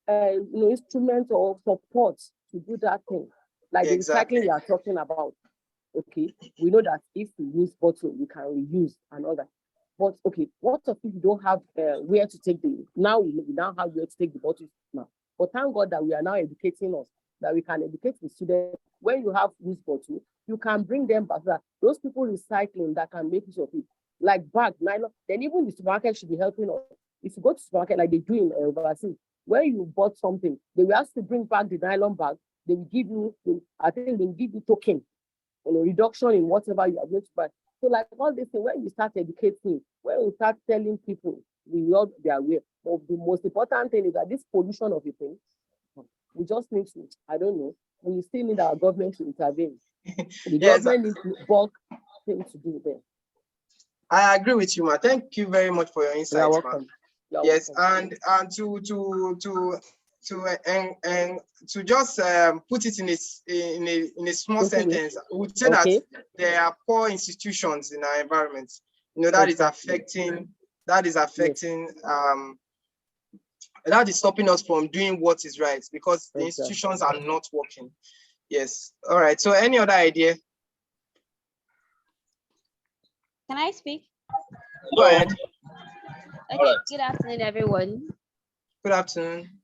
instruments or support to do that thing. Like the recycling we are talking about. Okay, we know that if we use bottle, we can reuse and all that. But okay, what if you don't have where to take we now have where to take the bottles now. But thank God that we are now educating us, that we can educate the students. When you have used bottle, you can bring them back. Those people recycling that can make use of it, like bag, nylon. Then even the supermarket should be helping us. If you go to supermarket like they do in overseas, when you bought something, they will ask to bring back the nylon bag. They will give you, I think they will give you token, reduction in whatever you are going to buy. So like all this thing, when you start educating, when you start telling people, we all be aware. But the most important thing is that this pollution of a thing, we just need to, I don't know, we still need our government to intervene. The government needs to bulk things to do there. I agree with you, ma. Thank you very much for your insights, ma. Yes, welcome. and to just put it in a small sentence, I would say that there are poor institutions in our environment. You know, that is affecting that is stopping us from doing what is right, because the institutions are not working. Yes. All right. So any other idea? Can I speak? Go ahead. Okay, good afternoon, everyone. Good afternoon.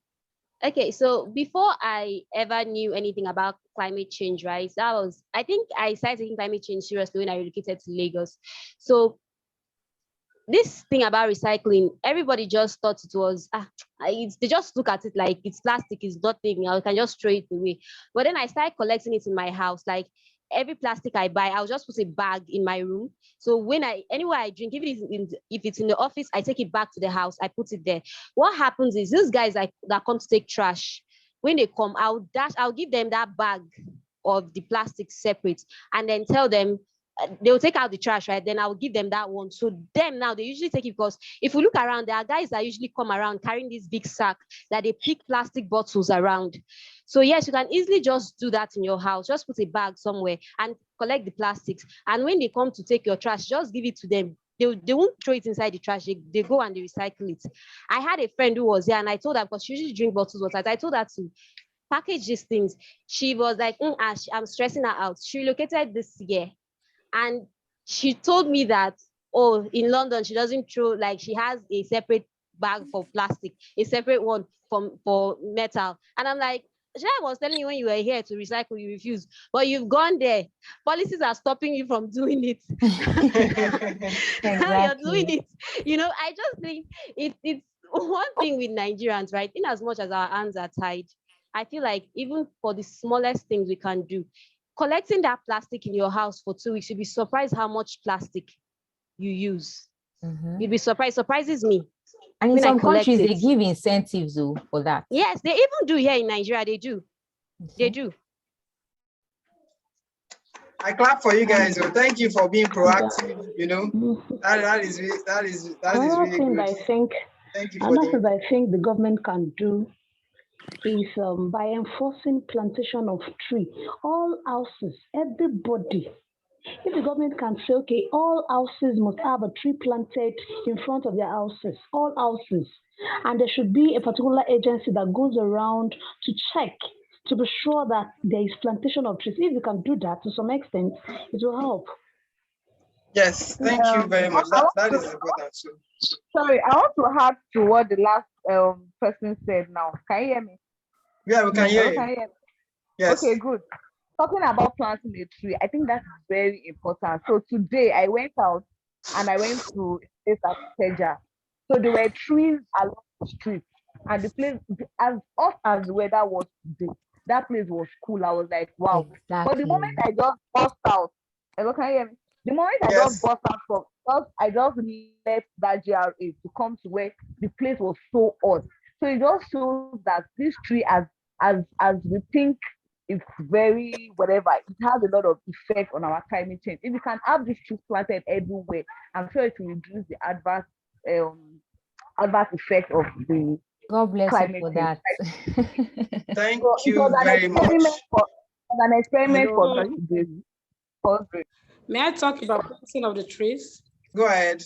Okay, so before I ever knew anything about climate change, right? I think I started taking climate change seriously when I relocated to Lagos. So this thing about recycling, everybody just thought it was, they just look at it like it's plastic, it's nothing, I can just throw it away. But then I started collecting it in my house. Like every plastic I buy, I'll just put a bag in my room. So when anywhere I drink, if it's in the office, I take it back to the house, I put it there. What happens is these guys that come to take trash, when they come, I'll give them that bag of the plastic separate, and then tell them, they'll take out the trash, right? Then I'll give them that one. So them now, they usually take it, because if we look around, there are guys that usually come around carrying this big sack that they pick plastic bottles around. So yes, you can easily just do that in your house. Just put a bag somewhere and collect the plastics. And when they come to take your trash, just give it to them. They won't throw it inside the trash. They go and they recycle it. I had a friend who was there, and I told her, because she usually drink bottles of water, I told her to package these things. She was like, Ash, I'm stressing her out. She relocated this year. And she told me that, in London, she doesn't throw, like she has a separate bag for plastic, a separate one for metal. And I'm like, I was telling you when you were here to recycle, you refuse, but you've gone there. Policies are stopping you from doing it. Now you're doing it. You know, I just think it's one thing with Nigerians, right? In as much as our hands are tied, I feel like even for the smallest things we can do, collecting that plastic in your house for 2 weeks, you'll be surprised how much plastic you use. You'll be surprised. Surprises me. And in some countries, they give incentives for that. Yes, they even do here in Nigeria. They do. They do. I clap for you guys. So thank you for being proactive. You know, that is really good. I think, thank you another thing I think the government can do is by enforcing plantation of tree. All houses, everybody. If the government can say, okay, all houses must have a tree planted in front of their houses, all houses, and there should be a particular agency that goes around to check, to be sure that there is plantation of trees. If you can do that to some extent, it will help. Yes, thank you very much. That is important too. Sorry, I want to add to what the last person said now. Can you hear me? Yeah, we can hear you. Yes. Okay, good. Talking about planting a tree, I think that's very important. So today I went out and I went to a place at Teja. So there were trees along the street, and the place, as hot as the weather was today, that place was cool. I was like, wow. Exactly. But the moment I just burst out, hello, can you hear me? The moment I just burst out I just left that GRA to come to where the place was so hot. So it just shows that this tree, as we think it's very whatever, it has a lot of effect on our climate change. If we can have these trees planted everywhere, I'm sure it will reduce the adverse effect of the God bless climate you for change. that. Thank you very much. An experiment for today. May I talk about planting of the trees? Go ahead.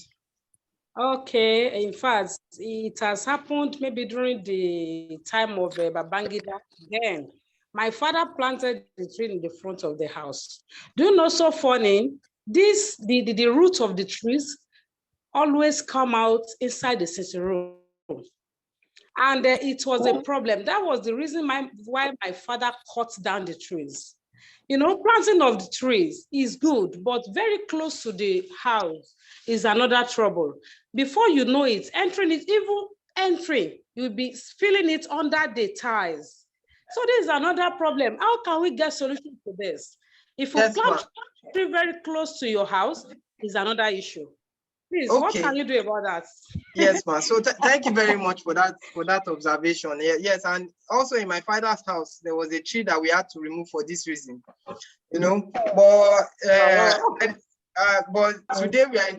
Okay, in fact, it has happened maybe during the time of Babangida. Then my father planted the tree in the front of the house. Do you know, so funny, the root of the trees always come out inside the sitting room. And it was a problem. That was the reason why my father cut down the trees. You know, planting of the trees is good, but very close to the house is another trouble. Before you know it, entering it, even entering, you'll be feeling it under the tiles. So this is another problem. How can we get solution to this? If you plant tree very close to your house, is another issue. Please, what can you do about that? Yes, ma'am. So thank you very much for that observation. Yes, and also in my father's house, there was a tree that we had to remove for this reason. You know, but today we are in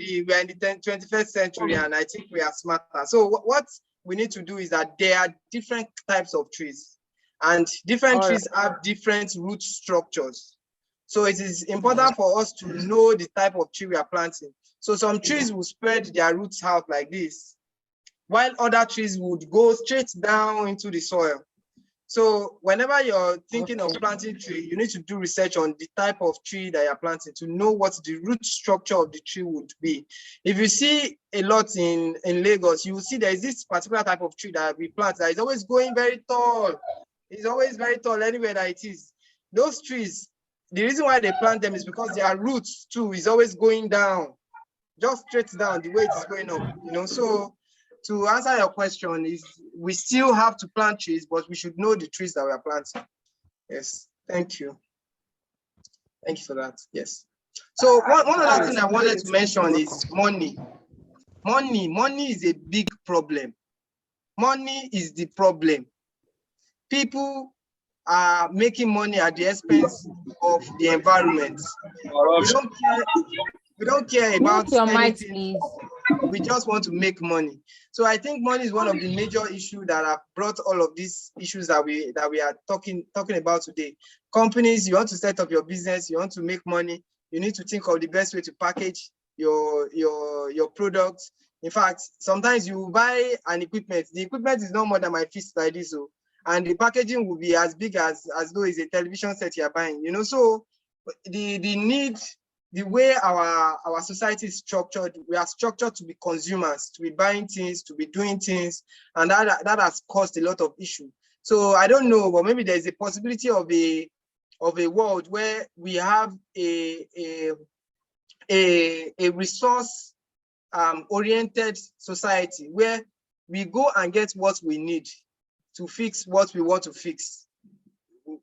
the 21st century, and I think we are smarter. So what we need to do is that there are different types of trees, and different trees have different root structures. So it is important for us to know the type of tree we are planting. So some trees will spread their roots out like this, while other trees would go straight down into the soil. So whenever you're thinking of planting tree, you need to do research on the type of tree that you're planting to know what the root structure of the tree would be. If you see a lot in Lagos, you will see there is this particular type of tree that we plant that is always going very tall. It's always very tall anywhere that it is. Those trees, the reason why they plant them is because their roots too is always going down, just straight down the way it is going up, you know. So to answer your question is we still have to plant trees, but we should know the trees that we are planting. Yes, thank you. Thank you for that. Yes. So one other thing I wanted to mention is money. Money is a big problem. Money is the problem. People are making money at the expense of the environment. We don't care about anything. We just want to make money. So I think money is one of the major issues that have brought all of these issues that we are talking about today. Companies, you want to set up your business, you want to make money, you need to think of the best way to package your products. In fact, sometimes you buy an equipment. The equipment is no more than my fist like this, so, and the packaging will be as big as though it's a television set you're buying. You know, so the need. The way our society is structured, we are structured to be consumers, to be buying things, to be doing things, and that has caused a lot of issue. So I don't know, but maybe there is a possibility of a world where we have a resource oriented society where we go and get what we need to fix what we want to fix.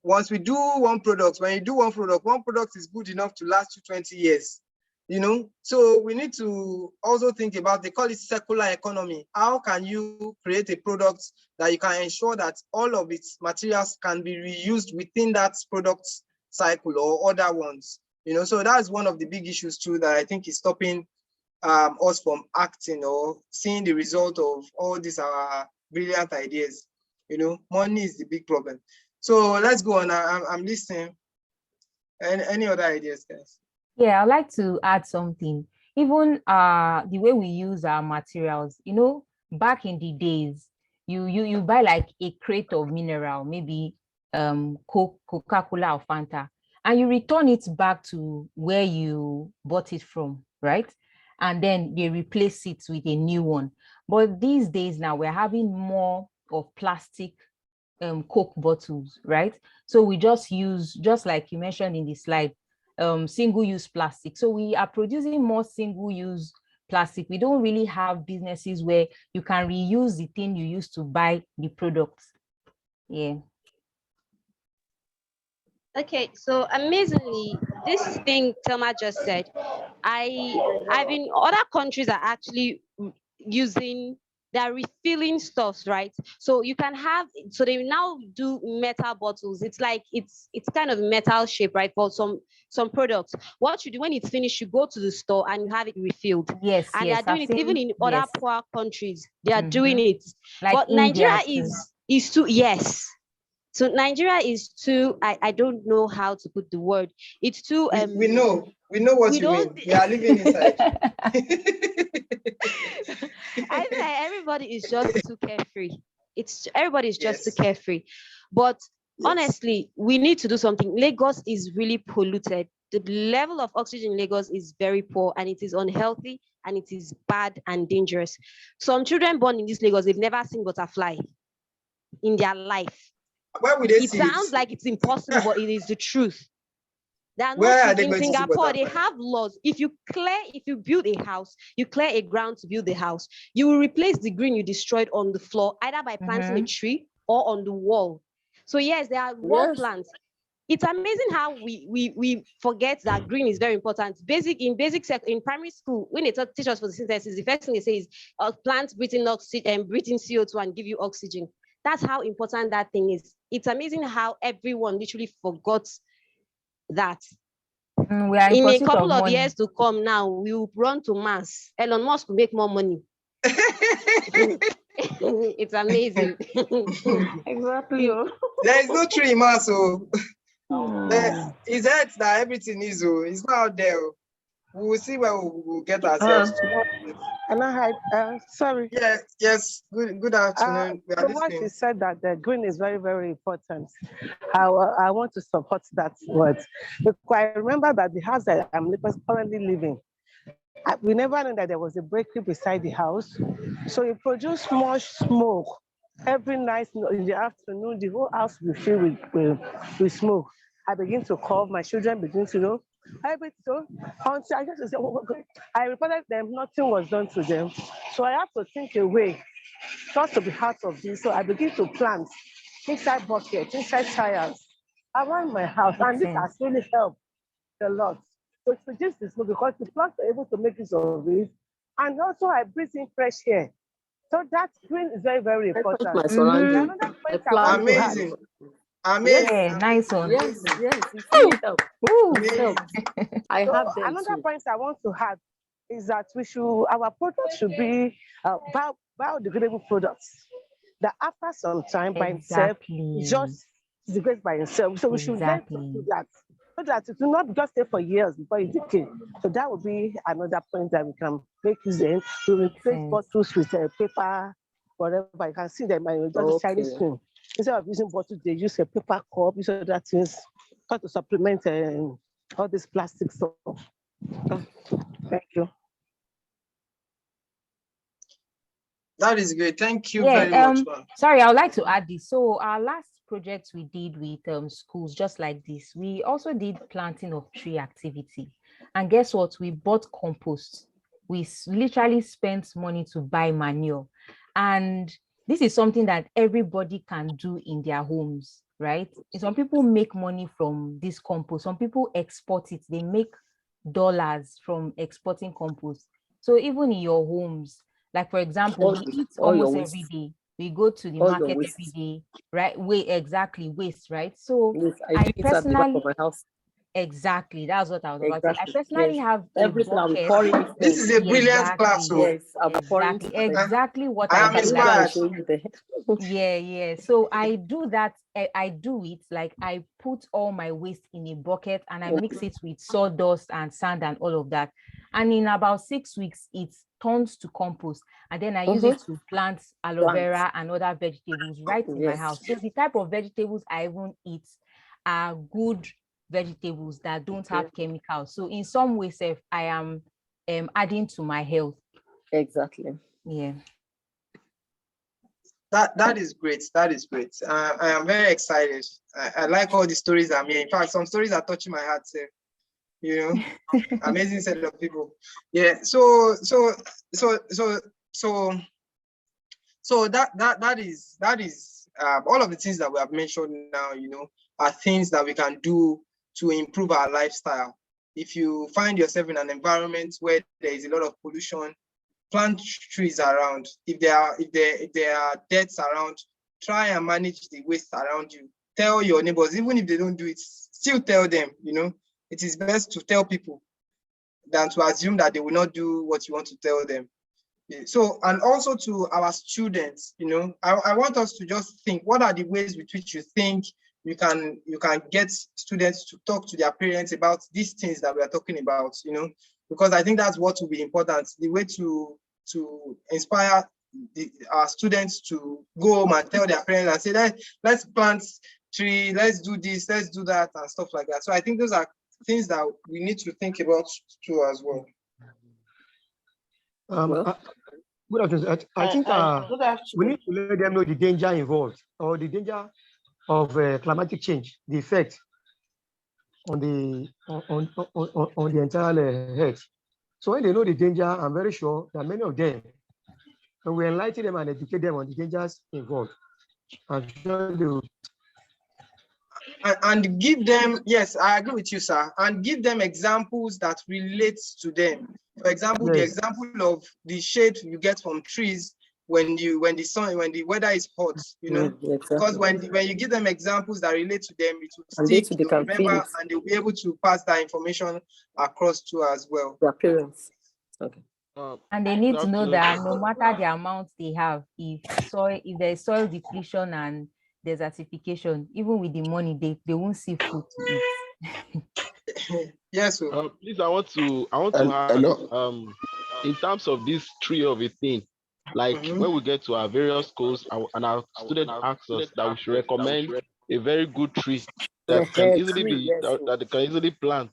Once we do one product, when you do one product is good enough to last you 20 years, you know? So we need to also think about, they call it circular economy. How can you create a product that you can ensure that all of its materials can be reused within that product cycle or other ones? You know, so that's one of the big issues too that I think is stopping us from acting or seeing the result of all these brilliant ideas. You know, money is the big problem. So let's go on. I'm listening. Any other ideas, guys? Yeah, I'd like to add something. Even the way we use our materials, you know, back in the days, you buy like a crate of mineral, maybe Coca-Cola or Fanta, and you return it back to where you bought it from, right? And then they replace it with a new one. But these days now, we're having more of plastic Coke bottles, right? So we just use, just like you mentioned in the slide, single-use plastic. So we are producing more single-use plastic. We don't really have businesses where you can reuse the thing you used to buy the products. Yeah. Okay, so amazingly, this thing Thelma just said, I've been other countries are actually using, they're refilling stuffs, right? So you can have, so they now do metal bottles. It's like it's kind of metal shape, right? For some products. What you do when it's finished, you go to the store and you have it refilled. Yes, and yes, they're doing it even in other poor countries. They are doing it. Like but India Nigeria is too, yes. So Nigeria is too, I don't know how to put the word. It's too we know what you mean. We are living inside. I feel like everybody is just too carefree. Everybody is just too carefree. But honestly, we need to do something. Lagos is really polluted. The level of oxygen in Lagos is very poor, and it is unhealthy, and it is bad and dangerous. Some children born in this Lagos, they've never seen butterfly in their life. Where would they see it? Sounds like it's impossible, but it is the truth. They are Where not are they in going to see Singapore. water They from? have laws. If you build a house, you clear a ground to build a house, you will replace the green you destroyed on the floor, either by planting a tree or on the wall. So yes, there are wall plants. It's amazing how we forget that green is very important. In primary school, when they teach us photosynthesis, the first thing they say is plants breathing oxygen and breathing CO2 and give you oxygen. That's how important that thing is. It's amazing how everyone literally forgot that. We are in a pursuit couple of money. years to come now, we will run to Mars. Elon Musk will make more money. It's amazing. Exactly. There is no tree in Mars, so it's that everything is. It's not out there. We will see where we will get ourselves to. And sorry. Yes. Good afternoon. We are From what you said that the green is very, very important. I want to support that word. Because I remember that the house that I'm currently living, we never knew that there was a bakery beside the house. So it produced much smoke. Every night in the afternoon, the whole house will fill with smoke. I begin to cough, my children begin to know. Until I just say, I reported them, nothing was done to them. So I have to think a way just to be out of this. So I begin to plant inside buckets, inside tires around my house. And this has really helped a lot. So to reduce the smoke because the plants are able to make use of it. And also I breathe in fresh air. So that green is very, very important. Another point I want to add. Amazing. Yeah, nice one. Yes, it really helps. I have them another too. point I want to add is that our products should be biodegradable products. That after some time by itself, just degrades by itself. So we should learn to do that. So that it will not just stay for years before it decays. So that would be another point that we can make use of. We replace bottles with paper, whatever. You can see them and just shiny screen. Instead of using bottles, they use a paper cup, use other things to supplement all this plastic stuff. Thank you. That is great. Thank you very much. Sorry, I would like to add this. So our last project we did with schools, just like this, we also did planting of tree activity. And guess what? We bought compost. We literally spent money to buy manure. And this is something that everybody can do in their homes, right? Some people make money from this compost. Some people export it. They make dollars from exporting compost. So even in your homes, like for example, we eat almost every day. We go to the market every day, right? Waste, right? So I personally, exactly, that's what I was about to say. I personally have everything. This is a brilliant class. Yes, exactly what I am inspired. Yeah. So I do that. I do it like I put all my waste in a bucket and I mix it with sawdust and sand and all of that. And in about 6 weeks, it turns to compost. And then I use it to plant aloe vera and other vegetables right in my house. So the type of vegetables I even eat are good vegetables that don't have chemicals. So in some ways, I am adding to my health. Exactly. Yeah. That is great. That is great. I am very excited. I like all the stories I'm hearing. In fact, some stories are touching my heart. Amazing set of people. Yeah. So that is all of the things that we have mentioned now. Are things that we can do to improve our lifestyle. If you find yourself in an environment where there is a lot of pollution, plant trees around. If there are deaths around, try and manage the waste around you. Tell your neighbors, even if they don't do it, still tell them. It is best to tell people than to assume that they will not do what you want to tell them. So, and also to our students, I want us to just think, what are the ways with which you think you can get students to talk to their parents about these things that we are talking about, because I think that's what will be important. The way to inspire our students to go home and tell their parents and say, let's plant tree, let's do this, let's do that, and stuff like that. So I think those are things that we need to think about too as well. Good afternoon. I think we need to let them know the danger involved or the danger of climatic change, the effect. on the entire health. So when they know the danger, I'm very sure that many of them, and we enlighten them and educate them on the dangers involved. I'm sure they will. And give them, yes, I agree with you, sir, and give them examples that relate to them. For example, the Yes. example of the shade you get from trees when the weather is hot, you know, because when you give them examples that relate to them, it will And they stick, too, they they'll can feel remember, it. and they'll be able to pass that information across to as well. Their parents. Okay. And they need to know that no matter the amount they have, if there's soil depletion and desertification, even with the money, they won't see food to eat. Yes, sir. Please, I want to add, in terms of this tree of a thing, like when we get to our various schools and our students ask us that we should recommend a very good tree that can easily be that they can easily plant.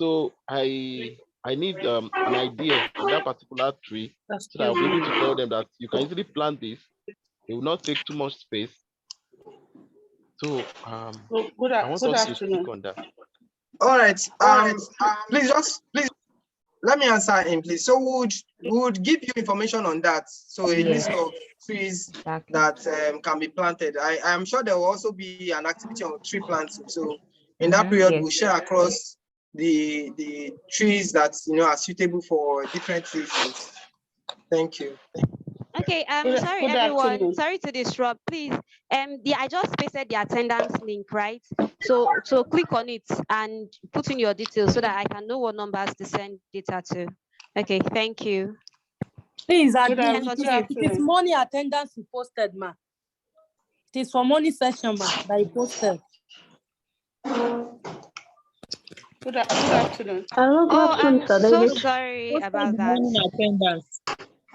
So I need an idea on that particular tree so that I'll be able to tell them that you can easily plant this. It will not take too much space. So I want us to speak on that. All right. Please let me answer him, please. So would give you information on that. So a list of trees that can be planted. I am sure there will also be an activity on tree planting. So in that period, we'll share across the trees that are suitable for different seasons. Thank you. Okay, sorry everyone, sorry to disrupt, please. I just pasted the attendance link, right? So click on it and put in your details so that I can know what numbers to send data to. Okay, thank you. Please, it is morning attendance you posted, ma. It is for morning session, ma, that you posted. Good afternoon. Oh, I'm so sorry about that. Attendance.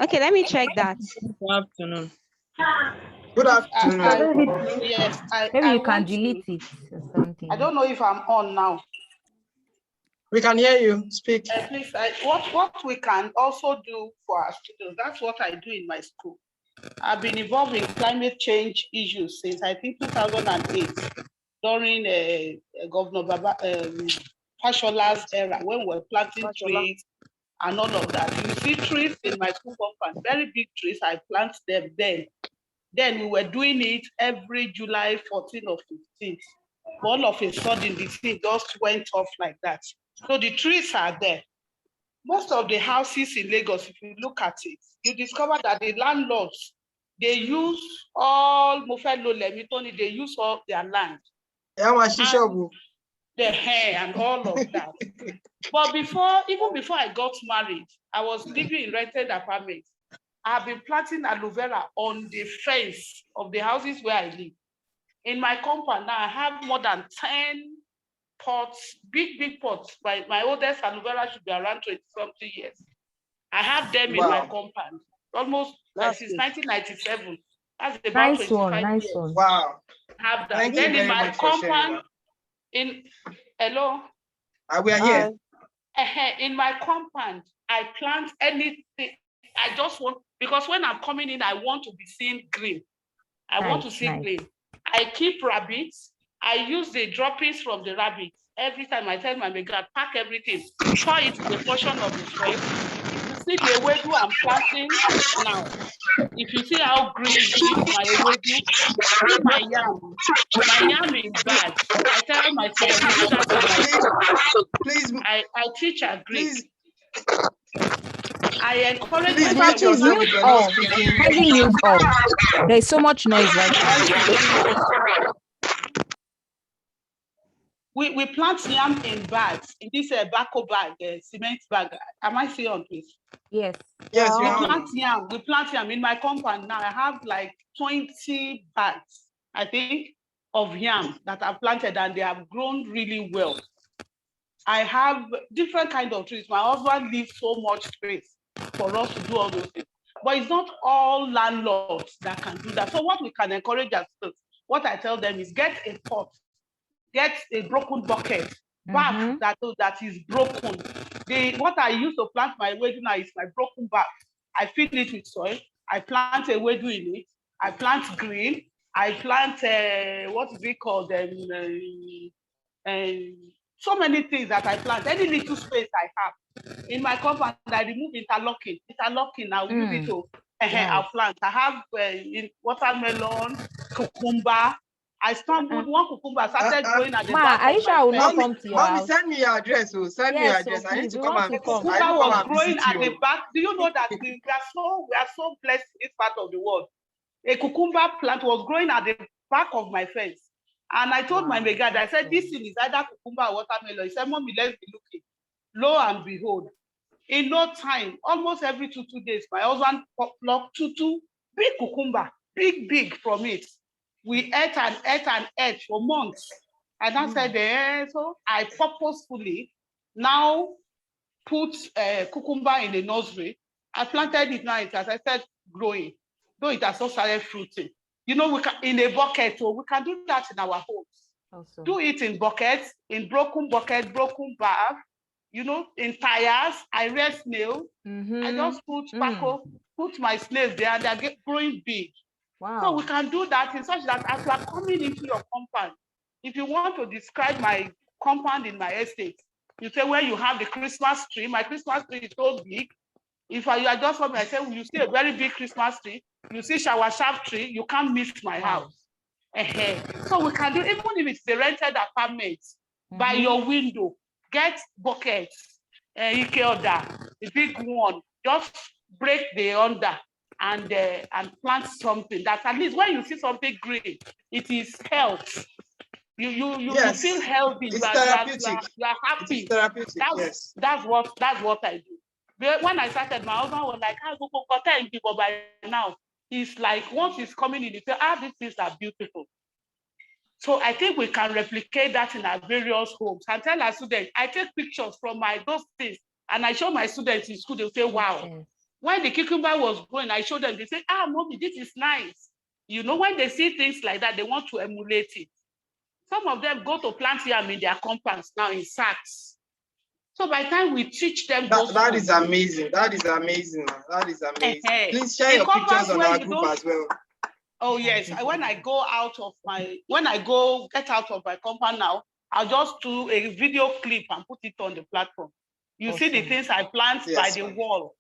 Okay, let me check that. Good afternoon. Good afternoon. Yes, maybe you can delete it or something. I don't know if I'm on now. We can hear you. Speak. Please, what we can also do for our students, that's what I do in my school. I've been involved in climate change issues since I think 2008 during Governor Fashola's era when we were planting trees and all of that. You see trees in my school compound, very big trees, I plant them then. Then we were doing it every July 14th or 15th. All of a sudden, the thing just went off like that. So the trees are there. Most of the houses in Lagos, if you look at it, you discover that the landlords, they use all Mofelo Lemitoni, they use all their land. The hair and all of that. But even before I got married, I was living in rented apartments. I've been planting aloe vera on the fence of the houses where I live. In my compound now, I have more than 10 pots, big pots. My oldest aloe vera should be around 20-something years. I have them in my compound, almost since 1997. That's about nice 25 one, nice years. one. Wow. Have that. Thank Then you in very my much for compound, hello? We are here. In my compound, I plant anything. I just want, because when I'm coming in, I want to be seeing green. I want to see green. I keep rabbits. I use the droppings from the rabbits. Every time I tell my mega, pack everything, pour it in the portion of the soil. If you see the ewedu I'm planting now, if you see how green it is, my ewedu, see my yam is bad. I tell my students, we do that in my school. Please, I teach her Greek. I encourage Please mute all. Kindly mute all. There's so much noise right now. We plant yam in bags, in this bako bag, cement bag. Am I still on, please? Yes. Yes, we plant yam in my compound now. I have like 20 bags, I think, of yam that I've planted, and they have grown really well. I have different kinds of trees. My husband leaves so much space for us to do all those things. But it's not all landlords that can do that. So what we can encourage us to, what I tell them is get a pot, get a broken bucket, back that is broken. What I use to plant my wedu now is my broken back. I fill it with soil. I plant a wedu in it. I plant green. I plant what is it called? So many things that I plant. Any little space I have in my compound, I remove interlocking. I'll use it to I'll plant. I have in watermelon, cucumber. I stumbled one cucumber started growing at the back are you of sure I my will not fence. come to your Mommy, house? send me your address. Oh, send me your Yes, so address. I need please, to we come want and to visit. come. I Cucumber need to come was and growing visit at the you. back. Do you know that we are so blessed in this part of the world? A cucumber plant was growing at the back of my fence. And I told my megad, I said, this thing is either cucumber or watermelon. He said, Mommy, let's be looking. Lo and behold, in no time, almost every 2 days, my husband plucked two big cucumber, big from it. We ate and ate for months. And I said, so I purposefully now put cucumber in the nursery. I planted it now, it has started growing, though it has not started fruiting. You know, we can in a bucket, so we can do that in our homes. Awesome. Do it in buckets, in broken bucket, broken bag, you know, in tires. I rear snail. I just put spackle, put my snails there, and they're growing big. Wow. So we can do that in such that as you are coming into your compound, if you want to describe my compound in my estate, you say where you have the Christmas tree. My Christmas tree is so big. If you are just coming, I say, you see a very big Christmas tree, you see shower shaft tree, you can't miss my house. So we can do, even if it's the rented apartment, by your window, get buckets, Ikeoda, the big one, just break the under and plant something that at least when you see something green, it is health. You feel healthy. It's therapeutic. You are happy. It's therapeutic. That's what I do. When I started, my husband was like, "I go cotton people by now." It's like once it's coming in, you say, "Ah, these things are beautiful." So I think we can replicate that in our various homes and tell our students. I take pictures from those things and I show my students in school. They say, "Wow." When the cucumber was growing, I showed them. They say, "Ah, Mommy, this is nice." You know, when they see things like that, they want to emulate it. Some of them go to plant yam in their compounds now in sacks. So by the time we teach them that is amazing. That is amazing, man. That is amazing. Please share your pictures on our group as well. Oh yes. When I get out of my compound now, I'll just do a video clip and put it on the platform. You see the things I plant by the wall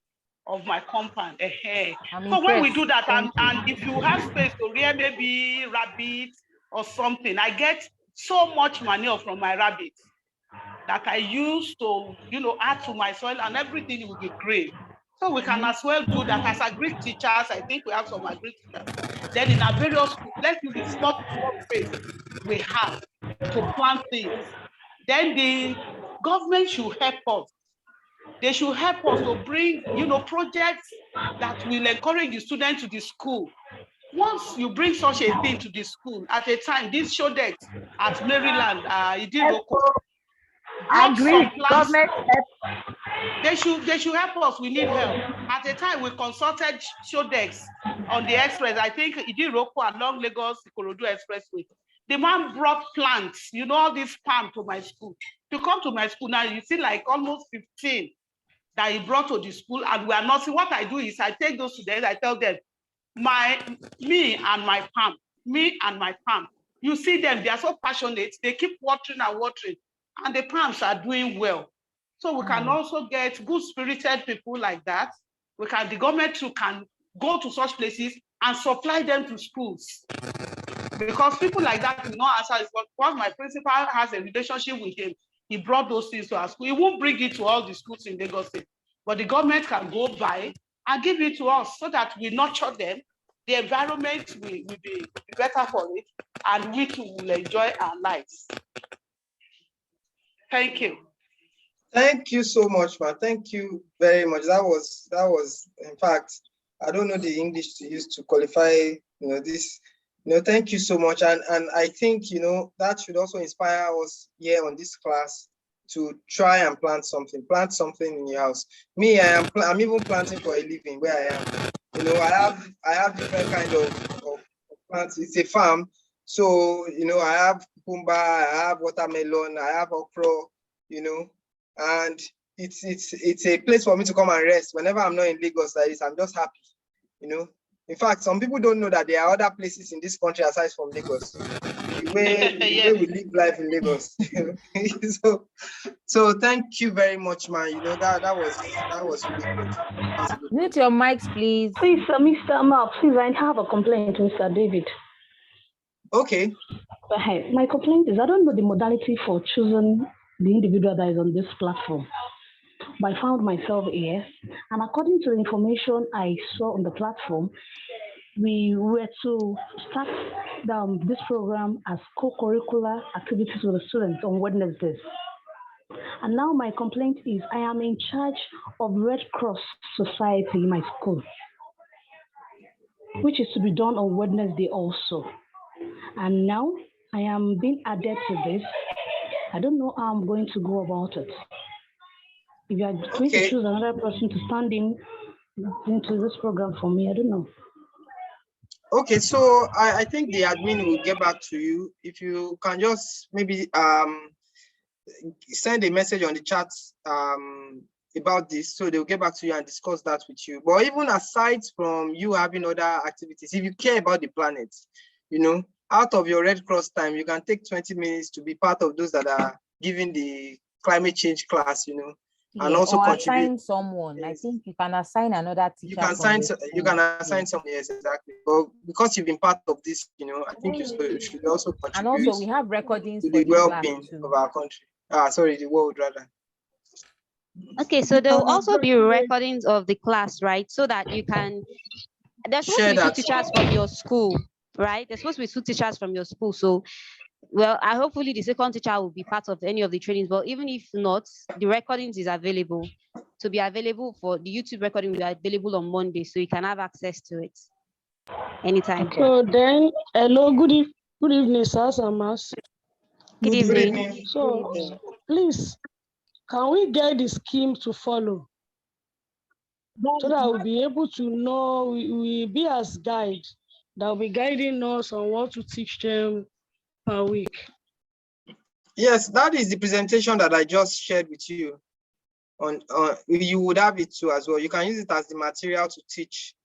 of my compound. So when we do that, and if you have space to rear maybe rabbits or something, I get so much manure from my rabbits that I use to, you know, add to my soil, and everything will be great. So we can as well do that as agri teachers. I think we have some agri teachers. Then in our various schools, let's use the small space we have to plant things. Then the government should help us. They should help us to bring, you know, projects that will encourage the students to the school. Once you bring such a thing to the school, at a time, this show that at Maryland, Idiroko, government they should help us. We need help. At a time, we consulted Shodex on the express. I think Idiroko along Lagos Ikorodu Expressway. The man brought plants, you know, all these palm to my school. To come to my school now, you see like almost 15 that he brought to the school, and we are not seeing. What I do is I take those students, I tell them, me and my palm. You see them, they are so passionate, they keep watering and watering, and the palms are doing well. So we can also get good spirited people like that. The government too can go to such places and supply them to schools. Because people like that will not answer. Once my principal has a relationship with him, he brought those things to our school. He won't bring it to all the schools in Lagos State, but the government can go by and give it to us so that we nurture them. The environment will be better for it, and we too will enjoy our lives. Thank you. Thank you so much, man. Thank you very much. That was, in fact, I don't know the English to use to qualify, you know, this. You know, thank you so much. And I think, you know, that should also inspire us here on this class to try and plant something in your house. Me, I'm even planting for a living where I am. You know, I have different kind of plants. It's a farm. So, you know, I have cucumber, I have watermelon, I have okra, you know, and it's a place for me to come and rest. Whenever I'm not in Lagos like this, I'm just happy, you know. In fact, some people don't know that there are other places in this country aside from Lagos. where we live life in Lagos. so thank you very much, man. You know that was really good. That's good. Mute your mics, please. Please, Mr. Mark, please, I have a complaint, Mr. David. Okay. My complaint is I don't know the modality for choosing the individual that is on this platform. But I found myself here, and according to the information I saw on the platform, we were to start this program as co-curricular activities with the students on Wednesdays. And now my complaint is I am in charge of Red Cross Society in my school, which is to be done on Wednesday also. And now I am being added to this. I don't know how I'm going to go about it. If you are going to choose another person to stand in into this program for me, I don't know. Okay, so I think the admin will get back to you. If you can just maybe send a message on the chat about this, so they'll get back to you and discuss that with you. But even aside from you having other activities, if you care about the planet, you know, out of your Red Cross time, you can take 20 minutes to be part of those that are giving the climate change class, you know, and also or contribute. assign someone. Yes. I think you can assign another teacher. You can assign someone, yes, exactly. But because you've been part of this, you know, I think you should also contribute. And also we have recordings to for the well-being of our country. Sorry, the world rather. Okay, so there will also be recordings of the class, right? So that you can, there's supposed to be 2 teachers from your school, right? There's supposed to be 2 teachers from your school. So, well, hopefully the second teacher will be part of any of the trainings, but even if not, the recordings is available. To be available for the YouTube recording will be available on Monday, so you can have access to it anytime. So then, hello, good evening, sirs and mass. Good evening. So, please, can we get the scheme to follow? So that we'll be able to know, we be as guide, that will be guiding us on what to teach them per week. Yes, that is the presentation that I just shared with you. You would have it too as well. You can use it as the material to teach.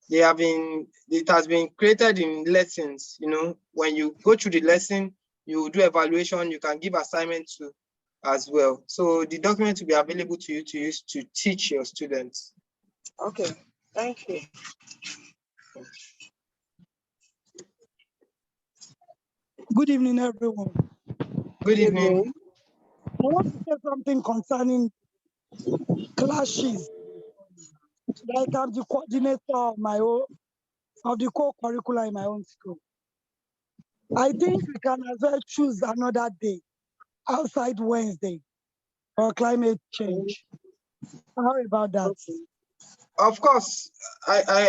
It has been created in lessons. You know, when you go through the lesson, you do evaluation, you can give assignment to as well. So the document will be available to you to use to teach your students. Okay, thank you. Good evening, everyone. Good evening. I want to say something concerning clashes. Like I'm the coordinator of the co-curricular in my own school. I think we can as well choose another day outside Wednesday for climate change. How about that? Of course, I